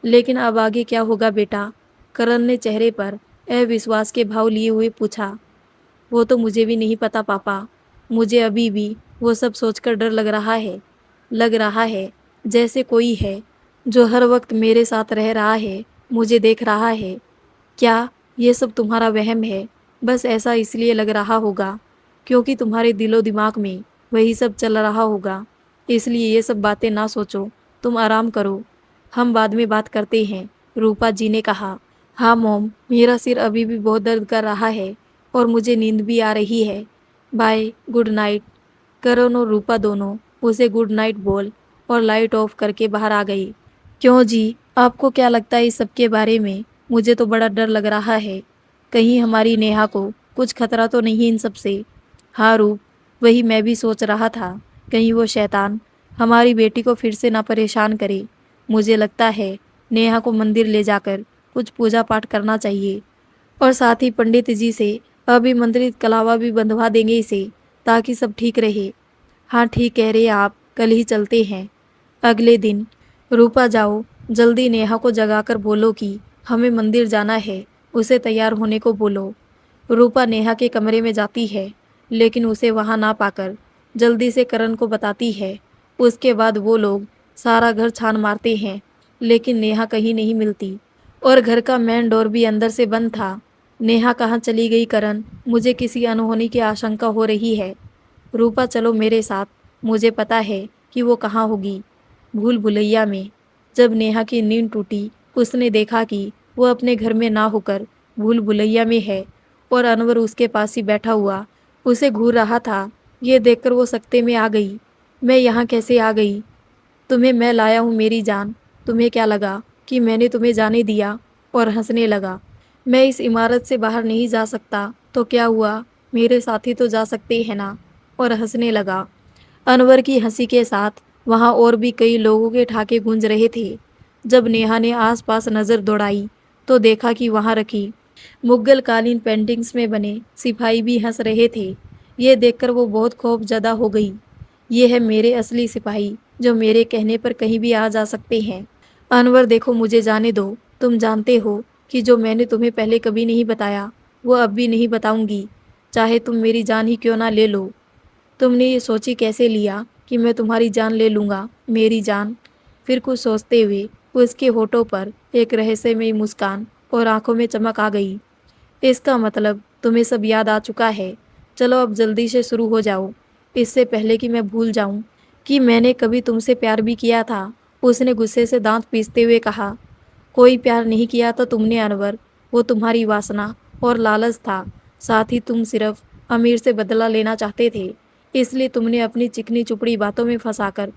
लेकिन अब आगे क्या होगा बेटा? करण ने चेहरे पर अविश्वास के भाव लिए हुए पूछा। वो तो मुझे भी नहीं पता पापा। मुझे अभी भी वो सब सोचकर डर लग रहा है। लग रहा है जैसे कोई है जो हर वक्त मेरे साथ रह रहा है, मुझे देख रहा है। क्या ये सब तुम्हारा वहम है? बस ऐसा इसलिए लग रहा होगा क्योंकि तुम्हारे दिलो दिमाग में वही सब चल रहा होगा। इसलिए ये सब बातें ना सोचो, तुम आराम करो, हम बाद में बात करते हैं, रूपा जी ने कहा। हाँ मॉम, मेरा सिर अभी भी बहुत दर्द कर रहा है और मुझे नींद भी आ रही है। Bye, good night. करण और रूपा दोनों उसे गुड नाइट बोल और लाइट ऑफ करके बाहर आ गई। क्यों जी, आपको क्या लगता है इस सब के बारे में? मुझे तो बड़ा डर लग रहा है। कहीं हमारी नेहा को कुछ खतरा तो नहीं इन सब से? हाँ रूप, वही मैं भी सोच रहा था। कहीं वो शैतान हमारी बेटी को फिर से ना परेशान करे। मुझे लगता है नेहा को मंदिर ले जाकर कुछ पूजा पाठ करना चाहिए, और साथ ही पंडित जी से अभिमंत्रित कलावा भी बंधवा देंगे इसे, ताकि सब ठीक रहे। हाँ ठीक कह रहे हैं आप, कल ही चलते हैं। अगले दिन रूपा जाओ, जल्दी नेहा को जगाकर बोलो कि हमें मंदिर जाना है, उसे तैयार होने को बोलो। रूपा नेहा के कमरे में जाती है, लेकिन उसे वहाँ ना पाकर जल्दी से करण को बताती है। उसके बाद वो लोग सारा घर छान मारते हैं, लेकिन नेहा कहीं नहीं मिलती, और घर का मेन डोर भी अंदर से बंद था। नेहा कहाँ चली गई करण? मुझे किसी अनहोनी की आशंका हो रही है। रूपा चलो मेरे साथ, मुझे पता है कि वो कहाँ होगी। भूल भुलैया में। जब नेहा की नींद टूटी, उसने देखा कि वो अपने घर में ना होकर भूल भुलैया में है और अनवर उसके पास ही बैठा हुआ उसे घूर रहा था। ये देखकर वो सकते में आ गई। मैं यहाँ कैसे आ गई? तुम्हें मैं लाया हूँ मेरी जान। तुम्हें क्या लगा कि मैंने तुम्हें जाने दिया? और हंसने लगा। मैं इस इमारत से बाहर नहीं जा सकता तो क्या हुआ, मेरे साथी तो जा सकते हैं ना? और हंसने लगा। अनवर की हंसी के साथ वहां और भी कई लोगों के ठहाके गूंज रहे थे। जब नेहा ने आसपास नजर दौड़ाई तो देखा कि वहां रखी मुगल कालीन पेंटिंग्स में बने सिपाही भी हंस रहे थे। ये देखकर वो बहुत खौफजदा हो गई। ये है मेरे असली सिपाही जो मेरे कहने पर कहीं भी आ जा सकते हैं। अनवर देखो, मुझे जाने दो। तुम जानते हो कि जो मैंने तुम्हें पहले कभी नहीं बताया वो अब भी नहीं बताऊंगी, चाहे तुम मेरी जान ही क्यों ना ले लो। तुमने ये सोची कैसे लिया कि मैं तुम्हारी जान ले लूँगा, मेरी जान? फिर कुछ सोचते हुए उसके होठों पर एक रहस्यमयी मुस्कान और आंखों में चमक आ गई। इसका मतलब तुम्हें सब याद आ चुका है। चलो अब जल्दी से शुरू हो जाओ, इससे पहले कि मैं भूल जाऊं कि मैंने कभी तुमसे प्यार भी किया था। उसने गुस्से से दांत पीसते हुए कहा। कोई प्यार नहीं किया था तुमने अनवर, वो तुम्हारी वासना और लालच था। साथ ही तुम सिर्फ अमीर से बदला लेना चाहते थे, इसलिए तुमने अपनी चिकनी चुपड़ी बातों में फंसाकर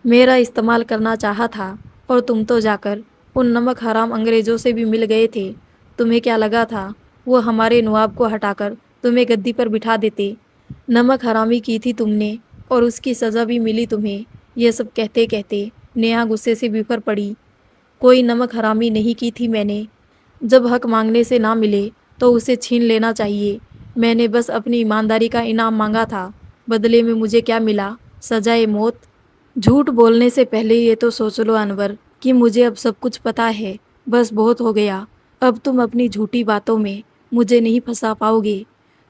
मेरा इस्तेमाल करना चाहा था। और तुम तो जाकर उन नमक हराम अंग्रेजों से भी मिल गए थे। तुम्हें क्या लगा था वो हमारे नवाब को हटाकर तुम्हें गद्दी पर बिठा देते? नमक हरामी की थी तुमने और उसकी सज़ा भी मिली तुम्हें। यह सब कहते कहते नेहा गुस्से से बिफर पड़ी। कोई नमक हरामी नहीं की थी मैंने। जब हक मांगने से ना मिले तो उसे छीन लेना चाहिए। मैंने बस अपनी ईमानदारी का इनाम मांगा था। बदले में मुझे क्या मिला? सजाए मौत। झूठ बोलने से पहले ये तो सोच लो अनवर कि मुझे अब सब कुछ पता है। बस बहुत हो गया। अब तुम अपनी झूठी बातों में मुझे नहीं फंसा पाओगे।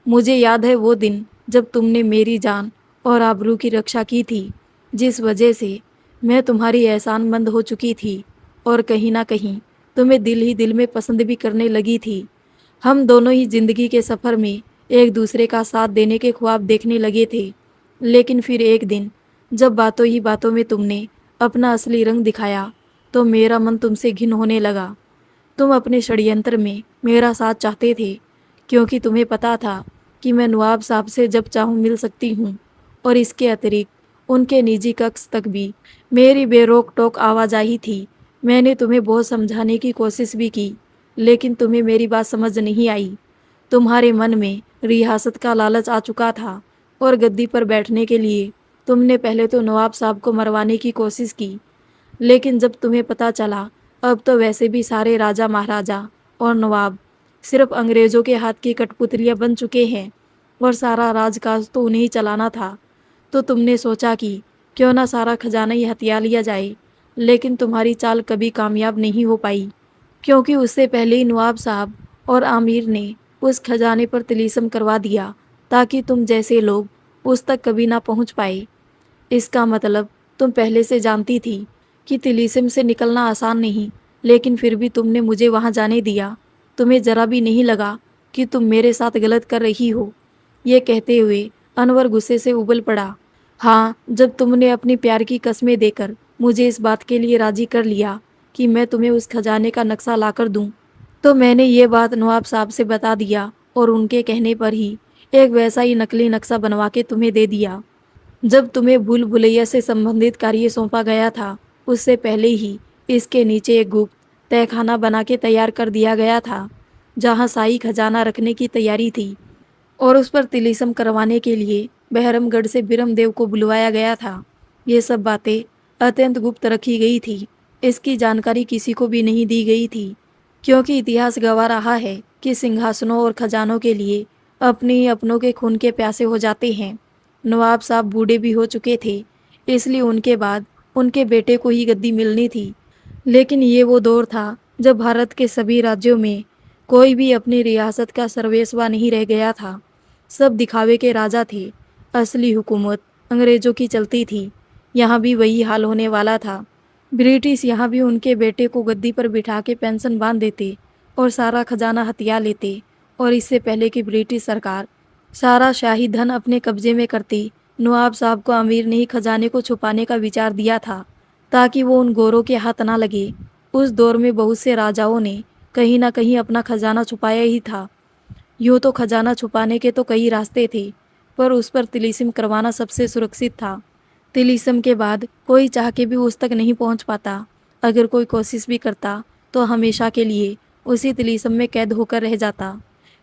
मुझे याद है वो दिन जब तुमने मेरी जान और आबरू की रक्षा की थी, जिस वजह से मैं तुम्हारी एहसानमंद हो चुकी थी और कहीं ना कहीं तुम्हें दिल ही दिल में पसंद भी करने लगी थी। हम दोनों ही जिंदगी के सफ़र में एक दूसरे का साथ देने के ख्वाब देखने लगे थे। लेकिन फिर एक दिन जब बातों ही बातों में तुमने अपना असली रंग दिखाया तो मेरा मन तुमसे घिन होने लगा। तुम अपने षड्यंत्र में मेरा साथ चाहते थे क्योंकि तुम्हें पता था कि मैं नवाब साहब से जब चाहूँ मिल सकती हूँ और इसके अतिरिक्त उनके निजी कक्ष तक भी मेरी बेरोक टोक आवाजाही थी। मैंने तुम्हें बहुत समझाने की कोशिश भी की, लेकिन तुम्हें मेरी बात समझ नहीं आई। तुम्हारे मन में रियासत का लालच आ चुका था और गद्दी पर बैठने के लिए तुमने पहले तो नवाब साहब को मरवाने की कोशिश की। लेकिन जब तुम्हें पता चला अब तो वैसे भी सारे राजा महाराजा और नवाब सिर्फ अंग्रेजों के हाथ की कठपुतलियां बन चुके हैं और सारा राजकाज तो उन्हें ही चलाना था, तो तुमने सोचा कि क्यों ना सारा खजाना ही हथिया लिया जाए। लेकिन तुम्हारी चाल कभी कामयाब नहीं हो पाई, क्योंकि उससे पहले ही नवाब साहब और आमिर ने उस खजाने पर तिलीस्म करवा दिया ताकि तुम जैसे लोग उस तक कभी ना पहुंच पाए। इसका मतलब तुम पहले से जानती थी कि तिलीस्म से निकलना आसान नहीं, लेकिन फिर भी तुमने मुझे वहां जाने दिया। तुम्हें जरा भी नहीं लगा कि तुम मेरे साथ गलत कर रही हो? ये कहते हुए अनवर गुस्से से उबल पड़ा। हाँ, जब तुमने अपनी प्यार की कस्में देकर मुझे इस बात के लिए राजी कर लिया कि मैं तुम्हें उस खजाने का नक्शा लाकर दूं, तो मैंने ये बात नवाब साहब से बता दिया और उनके कहने पर ही एक वैसा ही नकली नक्शा बनवा के तुम्हें दे दिया। जब तुम्हें भूल भुलैया से संबंधित कार्य सौंपा गया था, उससे पहले ही इसके नीचे एक गुप्त तहखाना बना के तैयार कर दिया गया था, जहां शाही खजाना रखने की तैयारी थी और उस पर तिलिस्म करवाने के लिए बहरमगढ़ से बिरमदेव को बुलवाया गया था। ये सब बातें अत्यंत गुप्त रखी गई थी। इसकी जानकारी किसी को भी नहीं दी गई थी, क्योंकि इतिहास गवाह रहा है कि सिंहासनों और खजानों के लिए अपने ही अपनों के खून के प्यासे हो जाते हैं। नवाब साहब बूढ़े भी हो चुके थे, इसलिए उनके बाद उनके बेटे को ही गद्दी मिलनी थी। लेकिन ये वो दौर था जब भारत के सभी राज्यों में कोई भी अपनी रियासत का सर्वेसवा नहीं रह गया था। सब दिखावे के राजा थे। असली हुकूमत अंग्रेजों की चलती थी। यहाँ भी वही हाल होने वाला था। ब्रिटिश यहाँ भी उनके बेटे को गद्दी पर बिठा के पेंशन बांध देते और सारा खजाना हथिया लेते। और इससे पहले कि ब्रिटिश सरकार सारा शाही धन अपने कब्जे में करती, नवाब साहब को अमीर ने ही खजाने को छुपाने का विचार दिया था, ताकि वो उन गोरों के हाथ ना लगे। उस दौर में बहुत से राजाओं ने कहीं ना कहीं अपना खजाना छुपाया ही था। यूँ तो खजाना छुपाने के तो कई रास्ते थे, पर उस पर तिलिस्म करवाना सबसे सुरक्षित था। तिलिस्म के बाद कोई चाह के भी उस तक नहीं पहुंच पाता। अगर कोई कोशिश भी करता तो हमेशा के लिए उसी तिलिस्म में कैद होकर रह जाता।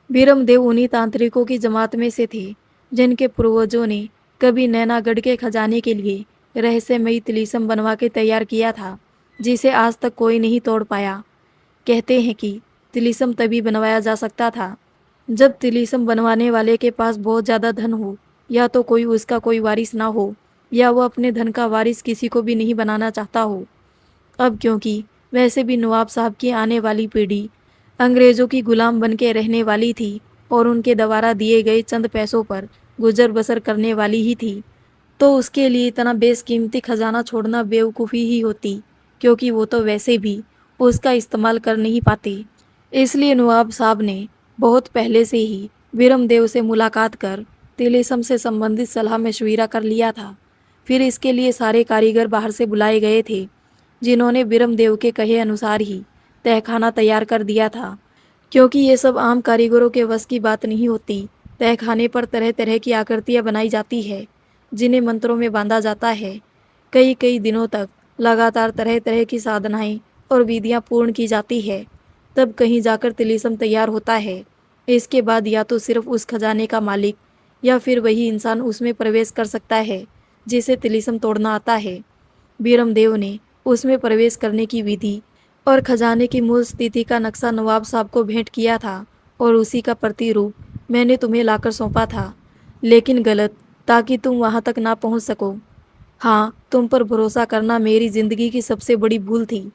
बीरमदेव उन्हीं तांत्रिकों की जमात में से थे जिनके पूर्वजों ने कभी नैनागढ़ के खजाने के लिए रहस्यमयी तिलिस्म बनवा के तैयार किया था, जिसे आज तक कोई नहीं तोड़ पाया। कहते हैं कि तिलिस्म तभी बनवाया जा सकता था जब तिलिस्म बनवाने वाले के पास बहुत ज़्यादा धन हो, या तो कोई उसका कोई वारिस ना हो, या वो अपने धन का वारिस किसी को भी नहीं बनाना चाहता हो। अब क्योंकि वैसे भी नवाब साहब की आने वाली पीढ़ी अंग्रेज़ों की गुलाम बन के रहने वाली थी और उनके द्वारा दिए गए चंद पैसों पर गुजर बसर करने वाली ही थी, तो उसके लिए इतना बेशकीमती खजाना छोड़ना बेवकूफ़ी ही होती, क्योंकि वो तो वैसे भी उसका इस्तेमाल कर नहीं पाते। इसलिए नवाब साहब ने बहुत पहले से ही बीरमदेव से मुलाकात कर तिलिस्म से संबंधित सलाह मशविरा कर लिया था। फिर इसके लिए सारे कारीगर बाहर से बुलाए गए थे, जिन्होंने बीरमदेव के कहे अनुसार ही तहखाना तैयार कर दिया था। क्योंकि ये सब आम कारीगरों के वश की बात नहीं होती। तहखाने पर तरह तरह की आकृतियाँ बनाई जाती है, जिन्हें मंत्रों में बांधा जाता है। कई कई दिनों तक लगातार तरह तरह की साधनाएं और विधियाँ पूर्ण की जाती है, तब कहीं जाकर तिलिस्म तैयार होता है। इसके बाद या तो सिर्फ उस खजाने का मालिक या फिर वही इंसान उसमें प्रवेश कर सकता है जिसे तिलिस्म तोड़ना आता है। बीरमदेव ने उसमें प्रवेश करने की विधि और खजाने की मूल स्थिति का नक्शा नवाब साहब को भेंट किया था, और उसी का प्रतिरूप मैंने तुम्हें लाकर सौंपा था, लेकिन गलत, ताकि तुम वहां तक ना पहुंच सको। हाँ, तुम पर भरोसा करना मेरी जिंदगी की सबसे बड़ी भूल थी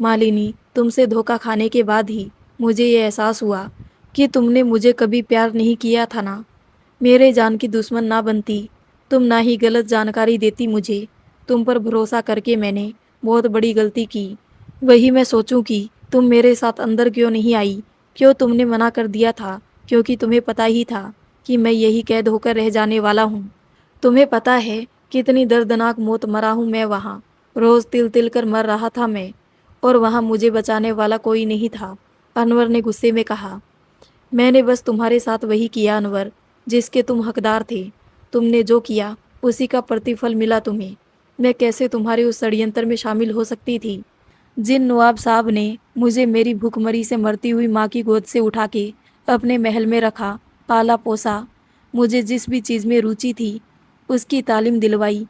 मालिनी। तुमसे धोखा खाने के बाद ही मुझे ये एहसास हुआ कि तुमने मुझे कभी प्यार नहीं किया था ना। मेरे जान की दुश्मन ना बनती, तुम ना ही गलत जानकारी देती मुझे। तुम पर भरोसा करके मैंने बहुत बड़ी गलती की। वही मैं सोचूं कि तुम मेरे साथ अंदर क्यों नहीं आई, क्यों तुमने मना कर दिया था, क्योंकि तुम्हें पता ही था कि मैं यही कैद होकर रह जाने वाला हूँ। तुम्हें पता है कितनी दर्दनाक मौत मरा हूँ मैं वहाँ। रोज़ तिल तिल कर मर रहा था मैं, और वहाँ मुझे बचाने वाला कोई नहीं था। अनवर ने गुस्से में कहा। मैंने बस तुम्हारे साथ वही किया अनवर, जिसके तुम हकदार थे। तुमने जो किया उसी का प्रतिफल मिला तुम्हें। मैं कैसे तुम्हारे उस षड्यंत्र में शामिल हो सकती थी। जिन नवाब साहब ने मुझे मेरी भूखमरी से मरती हुई माँ की गोद से उठा के अपने महल में रखा, पाला पोसा, मुझे जिस भी चीज़ में रुचि थी उसकी तालीम दिलवाई,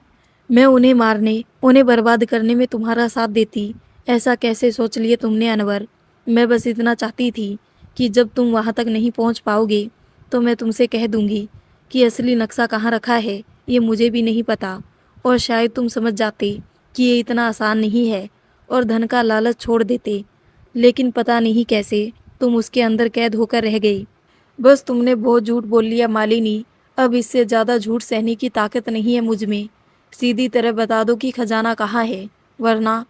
मैं उन्हें मारने, उन्हें बर्बाद करने में तुम्हारा साथ देती। ऐसा कैसे सोच लिए तुमने अनवर? मैं बस इतना चाहती थी कि जब तुम वहाँ तक नहीं पहुँच पाओगे तो मैं तुमसे कह दूँगी कि असली नक्शा कहाँ रखा है ये मुझे भी नहीं पता, और शायद तुम समझ जाते कि ये इतना आसान नहीं है और धन का लालच छोड़ देते। लेकिन पता नहीं कैसे तुम उसके अंदर कैद होकर रह गई। बस तुमने बहुत झूठ बोल लिया मालिनी। अब इससे ज़्यादा झूठ सहने की ताकत नहीं है मुझ में। सीधी तरह बता दो कि खजाना कहाँ है, वरना।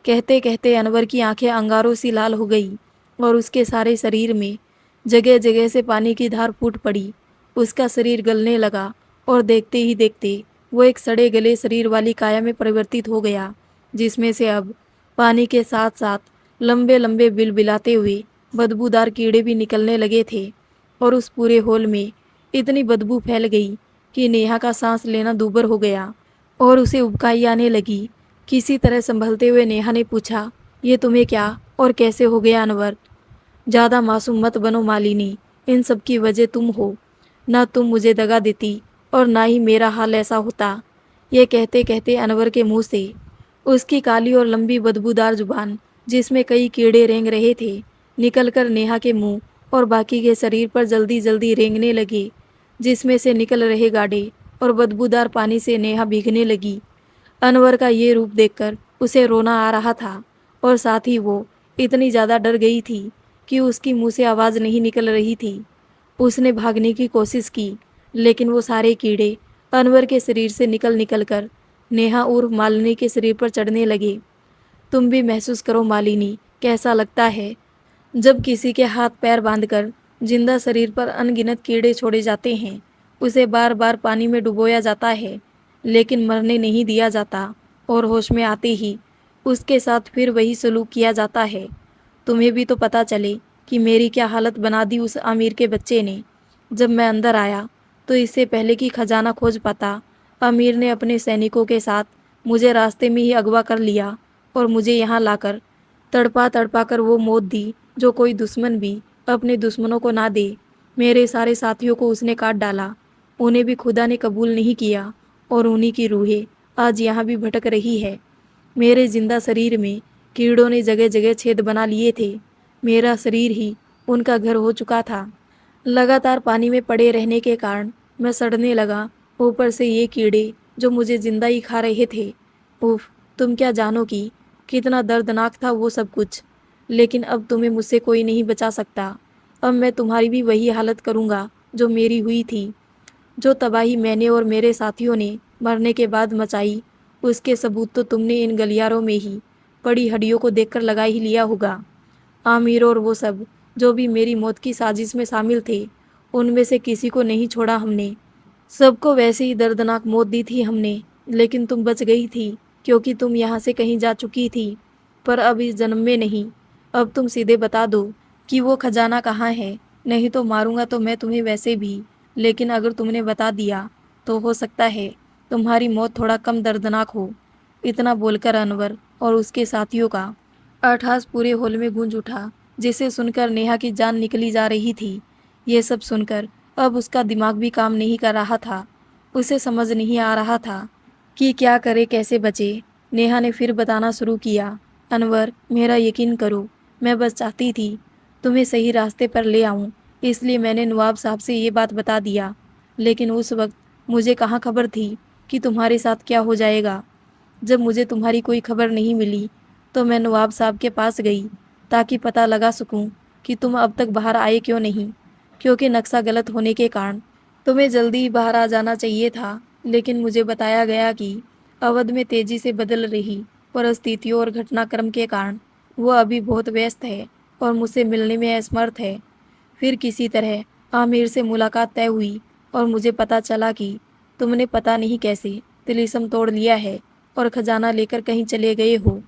कहते कहते अनवर की आंखें अंगारों सी लाल हो गई और उसके सारे शरीर में जगह जगह से पानी की धार फूट पड़ी। उसका शरीर गलने लगा और देखते ही देखते वो एक सड़े गले शरीर वाली काया में परिवर्तित हो गया, जिसमें से अब पानी के साथ साथ लंबे लंबे बिलबिलाते हुए बदबूदार कीड़े भी निकलने लगे थे। और उस पूरे हॉल में इतनी बदबू फैल गई कि नेहा का सांस लेना दूभर हो गया और उसे उबकाई आने लगी। किसी तरह संभलते हुए नेहा ने पूछा, ये तुम्हें क्या और कैसे हो गया अनवर? ज़्यादा मासूम मत बनो मालिनी, इन सब की वजह तुम हो। ना तुम मुझे दगा देती और ना ही मेरा हाल ऐसा होता। ये कहते कहते अनवर के मुंह से उसकी काली और लंबी बदबूदार जुबान, जिसमें कई कीड़े रेंग रहे थे, निकलकर नेहा के मुंह और बाकी के शरीर पर जल्दी जल्दी रेंगने लगे, जिसमें से निकल रहे गाढ़े और बदबूदार पानी से नेहा भीगने लगी। अनवर का ये रूप देखकर उसे रोना आ रहा था, और साथ ही वो इतनी ज़्यादा डर गई थी कि उसकी मुंह से आवाज़ नहीं निकल रही थी। उसने भागने की कोशिश की, लेकिन वो सारे कीड़े अनवर के शरीर से निकल निकल कर नेहा और मालिनी के शरीर पर चढ़ने लगे। तुम भी महसूस करो मालिनी, कैसा लगता है जब किसी के हाथ पैर बांधकर जिंदा शरीर पर अनगिनत कीड़े छोड़े जाते हैं। उसे बार बार पानी में डुबोया जाता है, लेकिन मरने नहीं दिया जाता। और होश में आते ही उसके साथ फिर वही सलूक किया जाता है। तुम्हें भी तो पता चले कि मेरी क्या हालत बना दी उस अमीर के बच्चे ने। जब मैं अंदर आया तो इससे पहले कि खजाना खोज पाता, अमीर ने अपने सैनिकों के साथ मुझे रास्ते में ही अगवा कर लिया और मुझे यहाँ लाकर तड़पा तड़पा कर वो मौत दी जो कोई दुश्मन भी अपने दुश्मनों को ना दे। मेरे सारे साथियों को उसने काट डाला, उन्हें भी खुदा ने कबूल नहीं किया और उन्हीं की रूहें आज यहाँ भी भटक रही है। मेरे जिंदा शरीर में कीड़ों ने जगह जगह छेद बना लिए थे। मेरा शरीर ही उनका घर हो चुका था। लगातार पानी में पड़े रहने के कारण मैं सड़ने लगा, ऊपर से ये कीड़े जो मुझे जिंदा ही खा रहे थे। उफ, तुम क्या जानो कि कितना दर्दनाक था वो सब कुछ। लेकिन अब तुम्हें मुझसे कोई नहीं बचा सकता। अब मैं तुम्हारी भी वही हालत करूँगा जो मेरी हुई थी। जो तबाही मैंने और मेरे साथियों ने मरने के बाद मचाई, उसके सबूत तो तुमने इन गलियारों में ही पड़ी हड्डियों को देखकर लगा ही लिया होगा। आमिर और वो सब जो भी मेरी मौत की साजिश में शामिल थे, उनमें से किसी को नहीं छोड़ा हमने। सबको वैसे ही दर्दनाक मौत दी थी हमने। लेकिन तुम बच गई थी क्योंकि तुम यहाँ से कहीं जा चुकी थी, पर अब इस जन्म में नहीं। अब तुम सीधे बता दो कि वो खजाना कहाँ है, नहीं तो मारूंगा तो मैं तुम्हें वैसे भी। लेकिन अगर तुमने बता दिया तो हो सकता है तुम्हारी मौत थोड़ा कम दर्दनाक हो। इतना बोलकर अनवर और उसके साथियों का अट्ठास पूरे हॉल में गूंज उठा, जिसे सुनकर नेहा की जान निकली जा रही थी। ये सब सुनकर अब उसका दिमाग भी काम नहीं कर रहा था। उसे समझ नहीं आ रहा था कि क्या करे, कैसे बचे। नेहा ने फिर बताना शुरू किया, अनवर मेरा यकीन करो, मैं बस चाहती थी तुम्हें सही रास्ते पर ले आऊं, इसलिए मैंने नवाब साहब से ये बात बता दिया। लेकिन उस वक्त मुझे कहाँ खबर थी कि तुम्हारे साथ क्या हो जाएगा। जब मुझे तुम्हारी कोई खबर नहीं मिली तो मैं नवाब साहब के पास गई ताकि पता लगा सकूं कि तुम अब तक बाहर आए क्यों नहीं, क्योंकि नक्शा गलत होने के कारण तुम्हें जल्दी ही बाहर आ जाना चाहिए था। लेकिन मुझे बताया गया कि अवध में तेजी से बदल रही परिस्थितियों और घटनाक्रम के कारण वो अभी बहुत व्यस्त है और मुझसे मिलने में असमर्थ है। फिर किसी तरह आमिर से मुलाकात तय हुई और मुझे पता चला कि तुमने पता नहीं कैसे तिलिस्म तोड़ लिया है और खजाना लेकर कहीं चले गए हो।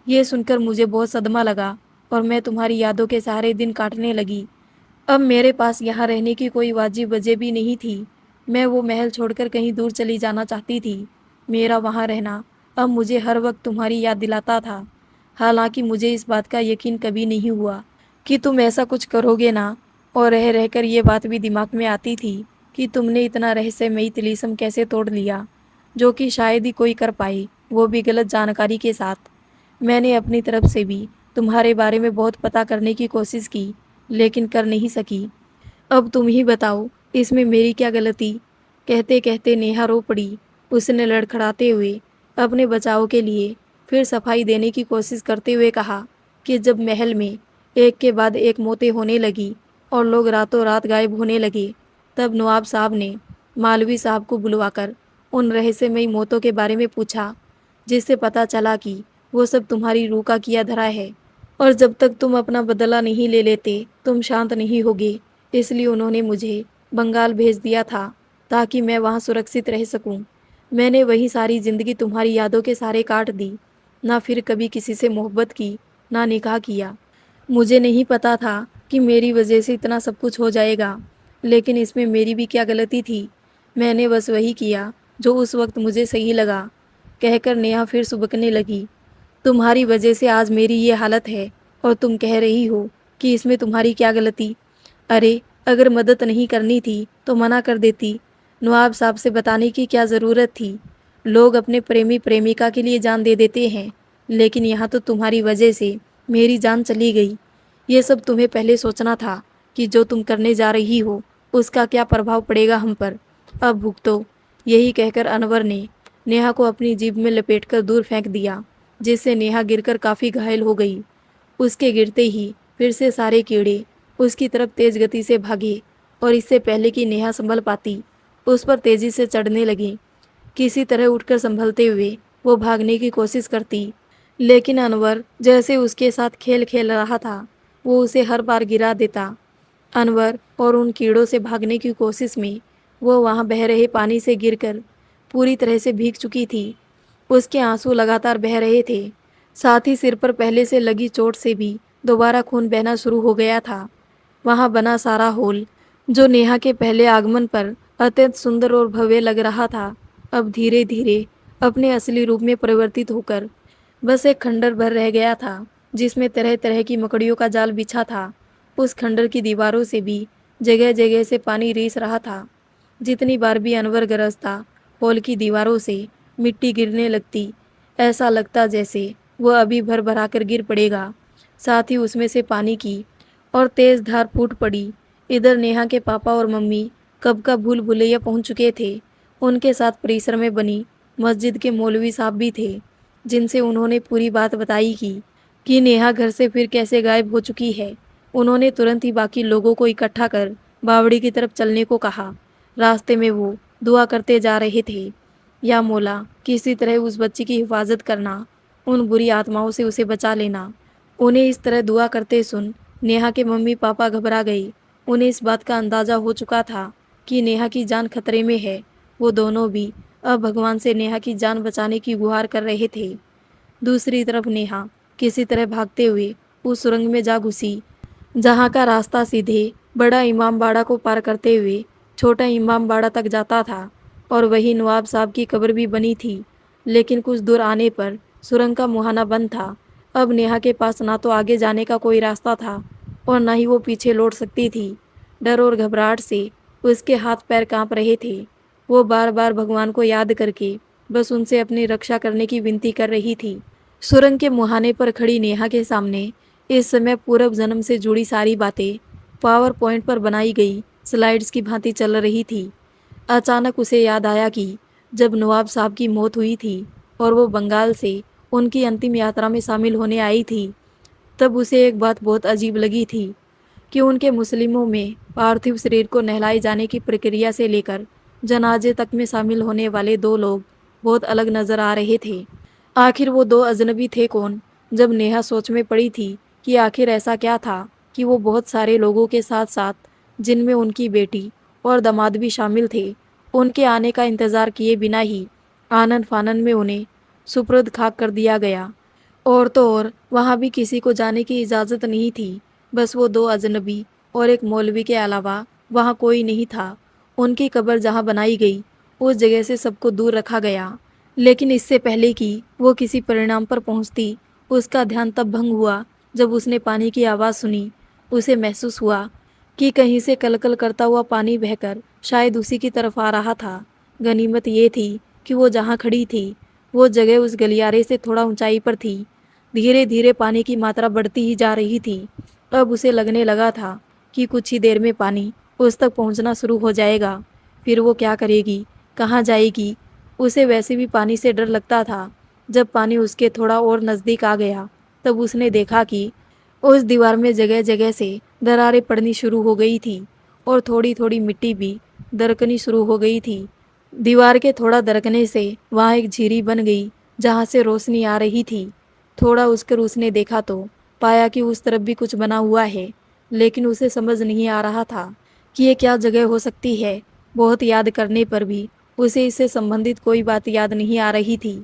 ये सुनकर मुझे बहुत सदमा लगा और मैं तुम्हारी यादों के सहारे दिन काटने लगी। अब मेरे पास यहाँ रहने की कोई वाजिब वजह भी नहीं थी। मैं वो महल छोड़कर कहीं दूर चली जाना चाहती थी। मेरा वहाँ रहना अब मुझे हर वक्त तुम्हारी याद दिलाता था। हालांकि मुझे इस बात का यकीन कभी नहीं हुआ कि तुम ऐसा कुछ करोगे ना, और रह रहकर ये बात भी दिमाग में आती थी कि तुमने इतना रहस्यमयी तिलिस्म कैसे तोड़ लिया, जो कि शायद ही कोई कर पाए, वो भी गलत जानकारी के साथ। मैंने अपनी तरफ से भी तुम्हारे बारे में बहुत पता करने की कोशिश की, लेकिन कर नहीं सकी। अब तुम ही बताओ इसमें मेरी क्या गलती। कहते कहते नेहा रो पड़ी। उसने लड़खड़ाते हुए अपने बचाव के लिए फिर सफाई देने की कोशिश करते हुए कहा कि जब महल में एक के बाद एक मौतें होने लगी और लोग रातों रात गायब होने लगे, तब नवाब साहब ने मालवी साहब को बुलवाकर उन रहस्यमयी मौतों के बारे में पूछा, जिससे पता चला कि वो सब तुम्हारी रूह का किया धरा है और जब तक तुम अपना बदला नहीं ले लेते तुम शांत नहीं होगे। इसलिए उन्होंने मुझे बंगाल भेज दिया था ताकि मैं वहाँ सुरक्षित रह सकूं। मैंने वही सारी ज़िंदगी तुम्हारी यादों के सारे काट दी, ना फिर कभी किसी से मोहब्बत की, ना निकाह किया। मुझे नहीं पता था कि मेरी वजह से इतना सब कुछ हो जाएगा, लेकिन इसमें मेरी भी क्या गलती थी। मैंने बस वही किया जो उस वक्त मुझे सही लगा। कहकर नेहा फिर सुबकने लगी। तुम्हारी वजह से आज मेरी ये हालत है और तुम कह रही हो कि इसमें तुम्हारी क्या गलती। अरे अगर मदद नहीं करनी थी तो मना कर देती। नवाब साहब से बताने की क्या ज़रूरत थी। लोग अपने प्रेमी प्रेमिका के लिए जान दे देते हैं, लेकिन यहाँ तो तुम्हारी वजह से मेरी जान चली गई। ये सब तुम्हें पहले सोचना था कि जो तुम करने जा रही हो उसका क्या प्रभाव पड़ेगा हम पर। अब भुगतो। यही कहकर अनवर ने नेहा को अपनी जीभ में लपेटकर दूर फेंक दिया, जिससे नेहा गिरकर काफ़ी घायल हो गई। उसके गिरते ही फिर से सारे कीड़े उसकी तरफ तेज गति से भागे और इससे पहले कि नेहा संभल पाती उस पर तेजी से चढ़ने लगे। किसी तरह उठकर संभलते हुए वो भागने की कोशिश करती, लेकिन अनवर जैसे उसके साथ खेल खेल रहा था, वो उसे हर बार गिरा देता। अनवर और उन कीड़ों से भागने की कोशिश में वो वहाँ बह रहे पानी से गिरकर पूरी तरह से भीग चुकी थी। उसके आंसू लगातार बह रहे थे। साथ ही सिर पर पहले से लगी चोट से भी दोबारा खून बहना शुरू हो गया था। वहां बना सारा होल, जो नेहा के पहले आगमन पर अत्यंत सुंदर और भव्य लग रहा था, अब धीरे धीरे अपने असली रूप में परिवर्तित होकर बस एक खंडर भर रह गया था, जिसमें तरह तरह की मकड़ियों का जाल बिछा था। उस खंडर की दीवारों से भी जगह जगह से पानी रिस रहा था। जितनी बार भी अनवर गरजता, हॉल की दीवारों से मिट्टी गिरने लगती। ऐसा लगता जैसे वह अभी भर भरा कर गिर पड़ेगा। साथ ही उसमें से पानी की और तेज धार फूट पड़ी। इधर नेहा के पापा और मम्मी कब का भूल भुलैया पहुंच चुके थे। उनके साथ परिसर में बनी मस्जिद के मौलवी साहब भी थे, जिनसे उन्होंने पूरी बात बताई कि नेहा घर से फिर कैसे गायब हो चुकी है। उन्होंने तुरंत ही बाकी लोगों को इकट्ठा कर बावड़ी की तरफ चलने को कहा। रास्ते में वो दुआ करते जा रहे थे, या मौला किसी तरह उस बच्ची की हिफाजत करना, उन बुरी आत्माओं से उसे बचा लेना। उन्हें इस तरह दुआ करते सुन नेहा के मम्मी पापा घबरा गए। उन्हें इस बात का अंदाज़ा हो चुका था कि नेहा की जान खतरे में है। वो दोनों भी अब भगवान से नेहा की जान बचाने की गुहार कर रहे थे। दूसरी तरफ नेहा किसी तरह भागते हुए उस सुरंग में जा घुसी, जहाँ का रास्ता सीधे बड़ा इमाम बाड़ा को पार करते हुए छोटा इमाम बाड़ा तक जाता था, और वही नवाब साहब की कब्र भी बनी थी। लेकिन कुछ दूर आने पर सुरंग का मुहाना बंद था। अब नेहा के पास ना तो आगे जाने का कोई रास्ता था और ना ही वो पीछे लौट सकती थी। डर और घबराहट से उसके हाथ पैर कांप रहे थे। वो बार बार भगवान को याद करके बस उनसे अपनी रक्षा करने की विनती कर रही थी। सुरंग के मुहाने पर खड़ी नेहा के सामने इस समय पूर्व जन्म से जुड़ी सारी बातें पावर पॉइंट पर बनाई गई स्लाइड्स की भांति चल रही थी। अचानक उसे याद आया कि जब नवाब साहब की मौत हुई थी और वो बंगाल से उनकी अंतिम यात्रा में शामिल होने आई थी, तब उसे एक बात बहुत अजीब लगी थी कि उनके मुस्लिमों में पार्थिव शरीर को नहलाए जाने की प्रक्रिया से लेकर जनाजे तक में शामिल होने वाले दो लोग बहुत अलग नजर आ रहे थे। आखिर वो दो अजनबी थे कौन? जब नेहा सोच में पड़ी थी कि आखिर ऐसा क्या था कि वो बहुत सारे लोगों के साथ साथ, जिनमें उनकी बेटी और दामाद भी शामिल थे, उनके आने का इंतज़ार किए बिना ही आनन फानन में उन्हें सुपुर्द खाक कर दिया गया। और तो और वहाँ भी किसी को जाने की इजाज़त नहीं थी। बस वो दो अजनबी और एक मौलवी के अलावा वहाँ कोई नहीं था। उनकी कब्र जहाँ बनाई गई, उस जगह से सबको दूर रखा गया। लेकिन इससे पहले कि वो किसी परिणाम पर पहुँचती, उसका ध्यान तब भंग हुआ जब उसने पानी की आवाज़ सुनी। उसे महसूस हुआ कि कहीं से कलकल करता हुआ पानी बहकर शायद उसी की तरफ आ रहा था। गनीमत ये थी कि वो जहाँ खड़ी थी, वो जगह उस गलियारे से थोड़ा ऊंचाई पर थी। धीरे धीरे पानी की मात्रा बढ़ती ही जा रही थी। अब उसे लगने लगा था कि कुछ ही देर में पानी उस तक पहुंचना शुरू हो जाएगा। फिर वो क्या करेगी, कहाँ जाएगी? उसे वैसे भी पानी से डर लगता था। जब पानी उसके थोड़ा और नज़दीक आ गया, तब उसने देखा कि उस दीवार में जगह जगह से दरारें पड़नी शुरू हो गई थी और थोड़ी थोड़ी मिट्टी भी दरकनी शुरू हो गई थी। दीवार के थोड़ा दरकने से वहाँ एक झीरी बन गई, जहाँ से रोशनी आ रही थी। थोड़ा उसकर उसने देखा तो पाया कि उस तरफ भी कुछ बना हुआ है, लेकिन उसे समझ नहीं आ रहा था कि ये क्या जगह हो सकती है। बहुत याद करने पर भी उसे इससे संबंधित कोई बात याद नहीं आ रही थी।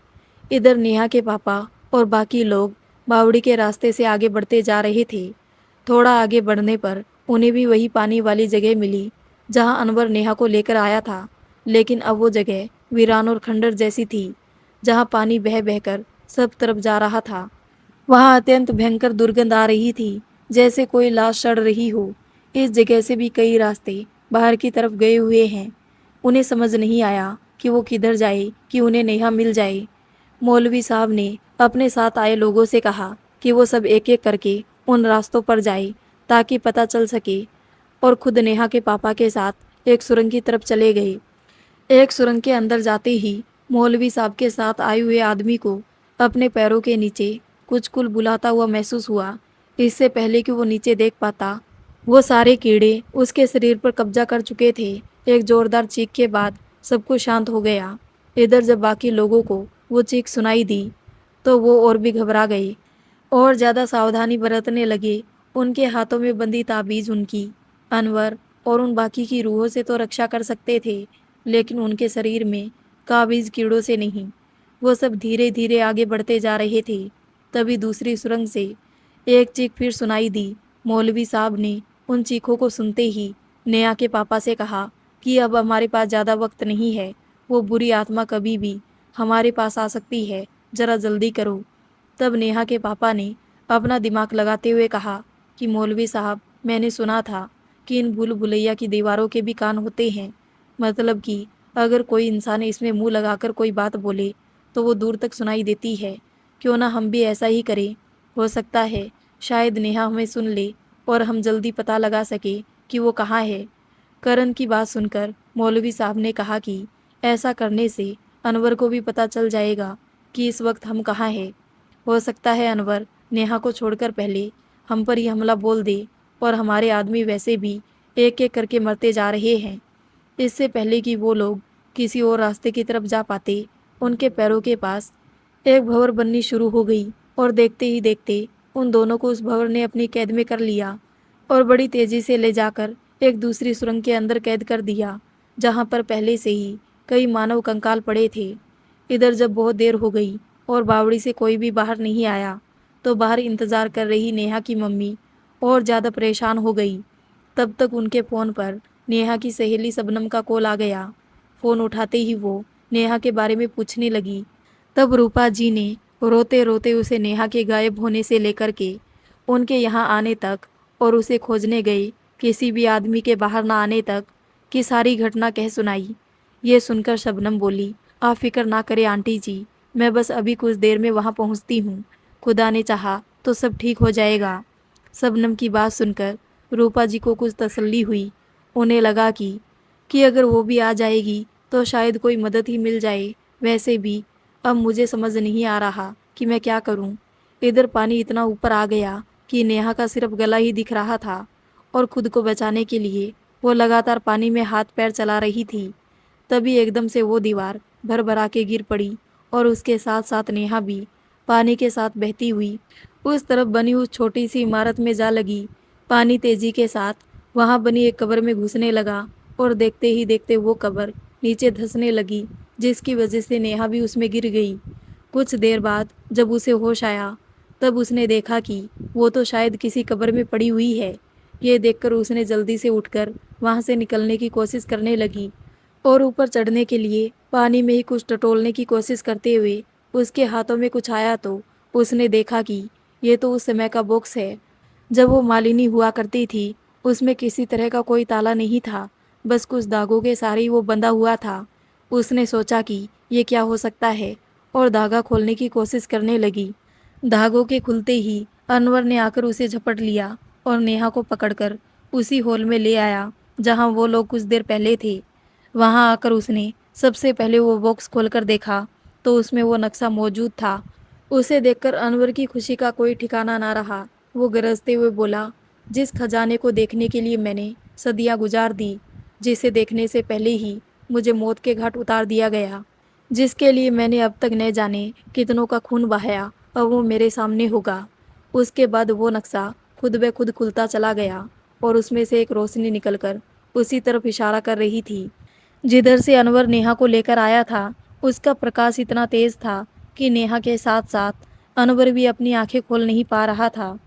इधर नेहा के पापा और बाकी लोग बावड़ी के रास्ते से आगे बढ़ते जा रहे थे। थोड़ा आगे बढ़ने पर उन्हें भी वही पानी वाली जगह मिली, जहाँ अनवर नेहा को लेकर आया था। लेकिन अब वो जगह वीरान और खंडर जैसी थी, जहाँ पानी बह बहकर सब तरफ जा रहा था। वहाँ अत्यंत भयंकर दुर्गंध आ रही थी, जैसे कोई लाश सड़ रही हो। इस जगह से भी कई रास्ते बाहर की तरफ गए हुए हैं। उन्हें समझ नहीं आया कि वो किधर जाए कि उन्हें नेहा मिल जाए। मौलवी साहब ने अपने साथ आए लोगों से कहा कि वो सब एक एक करके उन रास्तों पर जाए ताकि पता चल सके, और खुद नेहा के पापा के साथ एक सुरंग की तरफ चले गए। एक सुरंग के अंदर जाते ही मौलवी साहब के साथ आए हुए आदमी को अपने पैरों के नीचे कुछ कुल बुलाता हुआ महसूस हुआ। इससे पहले कि वो नीचे देख पाता, वो सारे कीड़े उसके शरीर पर कब्जा कर चुके थे। एक जोरदार चीख के बाद सब कुछ शांत हो गया। इधर जब बाकी लोगों को वो चीख सुनाई दी, तो वो और भी घबरा गए और ज़्यादा सावधानी बरतने लगे। उनके हाथों में बंदी ताबीज़ उनकी, अनवर और उन बाकी की रूहों से तो रक्षा कर सकते थे, लेकिन उनके शरीर में काबिज़ कीड़ों से नहीं। वो सब धीरे धीरे आगे बढ़ते जा रहे थे। तभी दूसरी सुरंग से एक चीख फिर सुनाई दी। मौलवी साहब ने उन चीखों को सुनते ही नेहा के पापा से कहा कि अब हमारे पास ज़्यादा वक्त नहीं है, वो बुरी आत्मा कभी भी हमारे पास आ सकती है, ज़रा जल्दी करो। तब नेहा के पापा ने अपना दिमाग लगाते हुए कहा कि मौलवी साहब, मैंने सुना था कि इन भूल भुलैया की दीवारों के भी कान होते हैं। मतलब कि अगर कोई इंसान इसमें मुंह लगाकर कोई बात बोले तो वो दूर तक सुनाई देती है। क्यों ना हम भी ऐसा ही करें। हो सकता है शायद नेहा हमें सुन ले और हम जल्दी पता लगा सके कि वो कहाँ है। करण की बात सुनकर मौलवी साहब ने कहा कि ऐसा करने से अनवर को भी पता चल जाएगा कि इस वक्त हम कहाँ हैं। हो सकता है अनवर नेहा को छोड़कर पहले हम पर ही हमला बोल दे, और हमारे आदमी वैसे भी एक एक करके मरते जा रहे हैं। इससे पहले कि वो लोग किसी और रास्ते की तरफ जा पाते, उनके पैरों के पास एक भंवर बननी शुरू हो गई, और देखते ही देखते उन दोनों को उस भंवर ने अपनी कैद में कर लिया और बड़ी तेजी से ले जाकर एक दूसरी सुरंग के अंदर कैद कर दिया, जहां पर पहले से ही कई मानव कंकाल पड़े थे। इधर जब बहुत देर हो गई और बावड़ी से कोई भी बाहर नहीं आया, तो बाहर इंतजार कर रही नेहा की मम्मी और ज़्यादा परेशान हो गई। तब तक उनके फ़ोन पर नेहा की सहेली शबनम का कॉल आ गया। फ़ोन उठाते ही वो नेहा के बारे में पूछने लगी। तब रूपा जी ने रोते रोते उसे नेहा के गायब होने से लेकर के उनके यहाँ आने तक और उसे खोजने गए किसी भी आदमी के बाहर ना आने तक की सारी घटना कह सुनाई। ये सुनकर शबनम बोली, आप फिक्र ना करें आंटी जी, मैं बस अभी कुछ देर में वहाँ पहुँचती हूँ। खुदा ने चाहा तो सब ठीक हो जाएगा। शबनम की बात सुनकर रूपा जी को कुछ तसल्ली हुई। उन्हें लगा कि अगर वो भी आ जाएगी तो शायद कोई मदद ही मिल जाए। वैसे भी अब मुझे समझ नहीं आ रहा कि मैं क्या करूं। इधर पानी इतना ऊपर आ गया कि नेहा का सिर्फ गला ही दिख रहा था, और खुद को बचाने के लिए वो लगातार पानी में हाथ पैर चला रही थी। तभी एकदम से वो दीवार भरभरा के गिर पड़ी, और उसके साथ साथ नेहा भी पानी के साथ बहती हुई उस तरफ बनी उस छोटी सी इमारत में जा लगी। पानी तेजी के साथ वहां बनी एक कब्र में घुसने लगा, और देखते ही देखते वो कब्र नीचे धंसने लगी, जिसकी वजह से नेहा भी उसमें गिर गई। कुछ देर बाद जब उसे होश आया, तब उसने देखा कि वो तो शायद किसी कब्र में पड़ी हुई है। ये देखकर उसने जल्दी से उठकर वहां से निकलने की कोशिश करने लगी, और ऊपर चढ़ने के लिए पानी में ही कुछ टटोलने की कोशिश करते हुए उसके हाथों में कुछ आया, तो उसने देखा कि ये तो उस समय का बॉक्स है जब वो मालिनी हुआ करती थी। उसमें किसी तरह का कोई ताला नहीं था, बस कुछ दागों के सहारे ही वो बंधा हुआ था। उसने सोचा कि ये क्या हो सकता है, और धागा खोलने की कोशिश करने लगी। धागों के खुलते ही अनवर ने आकर उसे झपट लिया और नेहा को पकड़कर उसी हॉल में ले आया जहां वो लोग कुछ देर पहले थे। वहां आकर उसने सबसे पहले वो बॉक्स खोलकर देखा, तो उसमें वो नक्शा मौजूद था। उसे देखकर अनवर की खुशी का कोई ठिकाना ना रहा। वो गरजते हुए बोला, जिस खजाने को देखने के लिए मैंने सदियां गुजार दी, जिसे देखने से पहले ही मुझे मौत के घाट उतार दिया गया, जिसके लिए मैंने अब तक न जाने कितनों का खून बहाया, अब वो मेरे सामने होगा। उसके बाद वो नक्शा खुद ब खुद खुलता चला गया, और उसमें से एक रोशनी निकलकर उसी तरफ इशारा कर रही थी जिधर से अनवर नेहा को लेकर आया था। उसका प्रकाश इतना तेज था कि नेहा के साथ साथ अनवर भी अपनी आंखें खोल नहीं पा रहा था।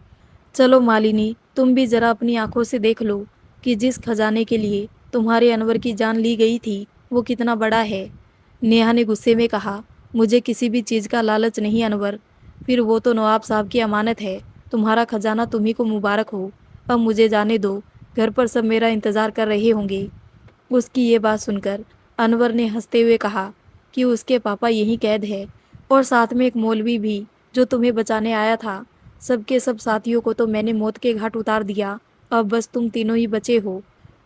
चलो मालिनी, तुम भी जरा अपनी आंखों से देख लो कि जिस खजाने के लिए तुम्हारे अनवर की जान ली गई थी वो कितना बड़ा है। नेहा ने गुस्से में कहा, मुझे किसी भी चीज़ का लालच नहीं अनवर, फिर वो तो नवाब साहब की अमानत है। तुम्हारा खजाना तुम्ही को मुबारक हो। अब मुझे जाने दो, घर पर सब मेरा इंतज़ार कर रहे होंगे। उसकी ये बात सुनकर अनवर ने हंसते हुए कहा कि उसके पापा यहीं कैद है, और साथ में एक मौलवी भी जो तुम्हें बचाने आया था। सबके सब साथियों को तो मैंने मौत के घाट उतार दिया, अब बस तुम तीनों ही बचे हो।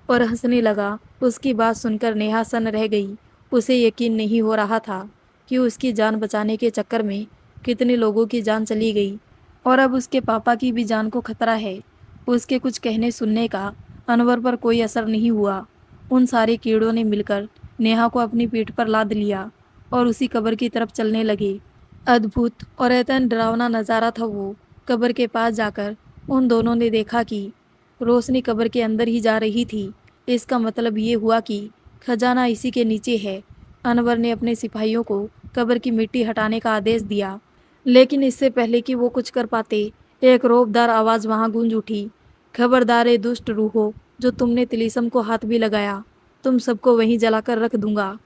और हंसने लगा। उसकी बात सुनकर नेहा सन्न रह गई। उसे यकीन नहीं हो रहा था कि उसकी जान बचाने के चक्कर में कितने लोगों की जान चली गई, और अब उसके पापा की भी जान को खतरा है। उसके कुछ कहने सुनने का अनवर पर कोई असर नहीं हुआ। उन सारे कीड़ों ने मिलकर नेहा को अपनी पीठ पर लाद लिया और उसी कब्र की तरफ चलने लगे। अद्भुत और अत्यंत डरावना नज़ारा था वो। कब्र के पास जाकर उन दोनों ने देखा कि रोशनी कब्र के अंदर ही जा रही थी। इसका मतलब ये हुआ कि खजाना इसी के नीचे है। अनवर ने अपने सिपाहियों को कब्र की मिट्टी हटाने का आदेश दिया। लेकिन इससे पहले कि वो कुछ कर पाते, एक रौबदार आवाज़ वहां गूंज उठी। खबरदार ए दुष्ट रूहो, जो तुमने तिलीसम को हाथ भी लगाया, तुम सबको वहीं जलाकर रख दूंगा।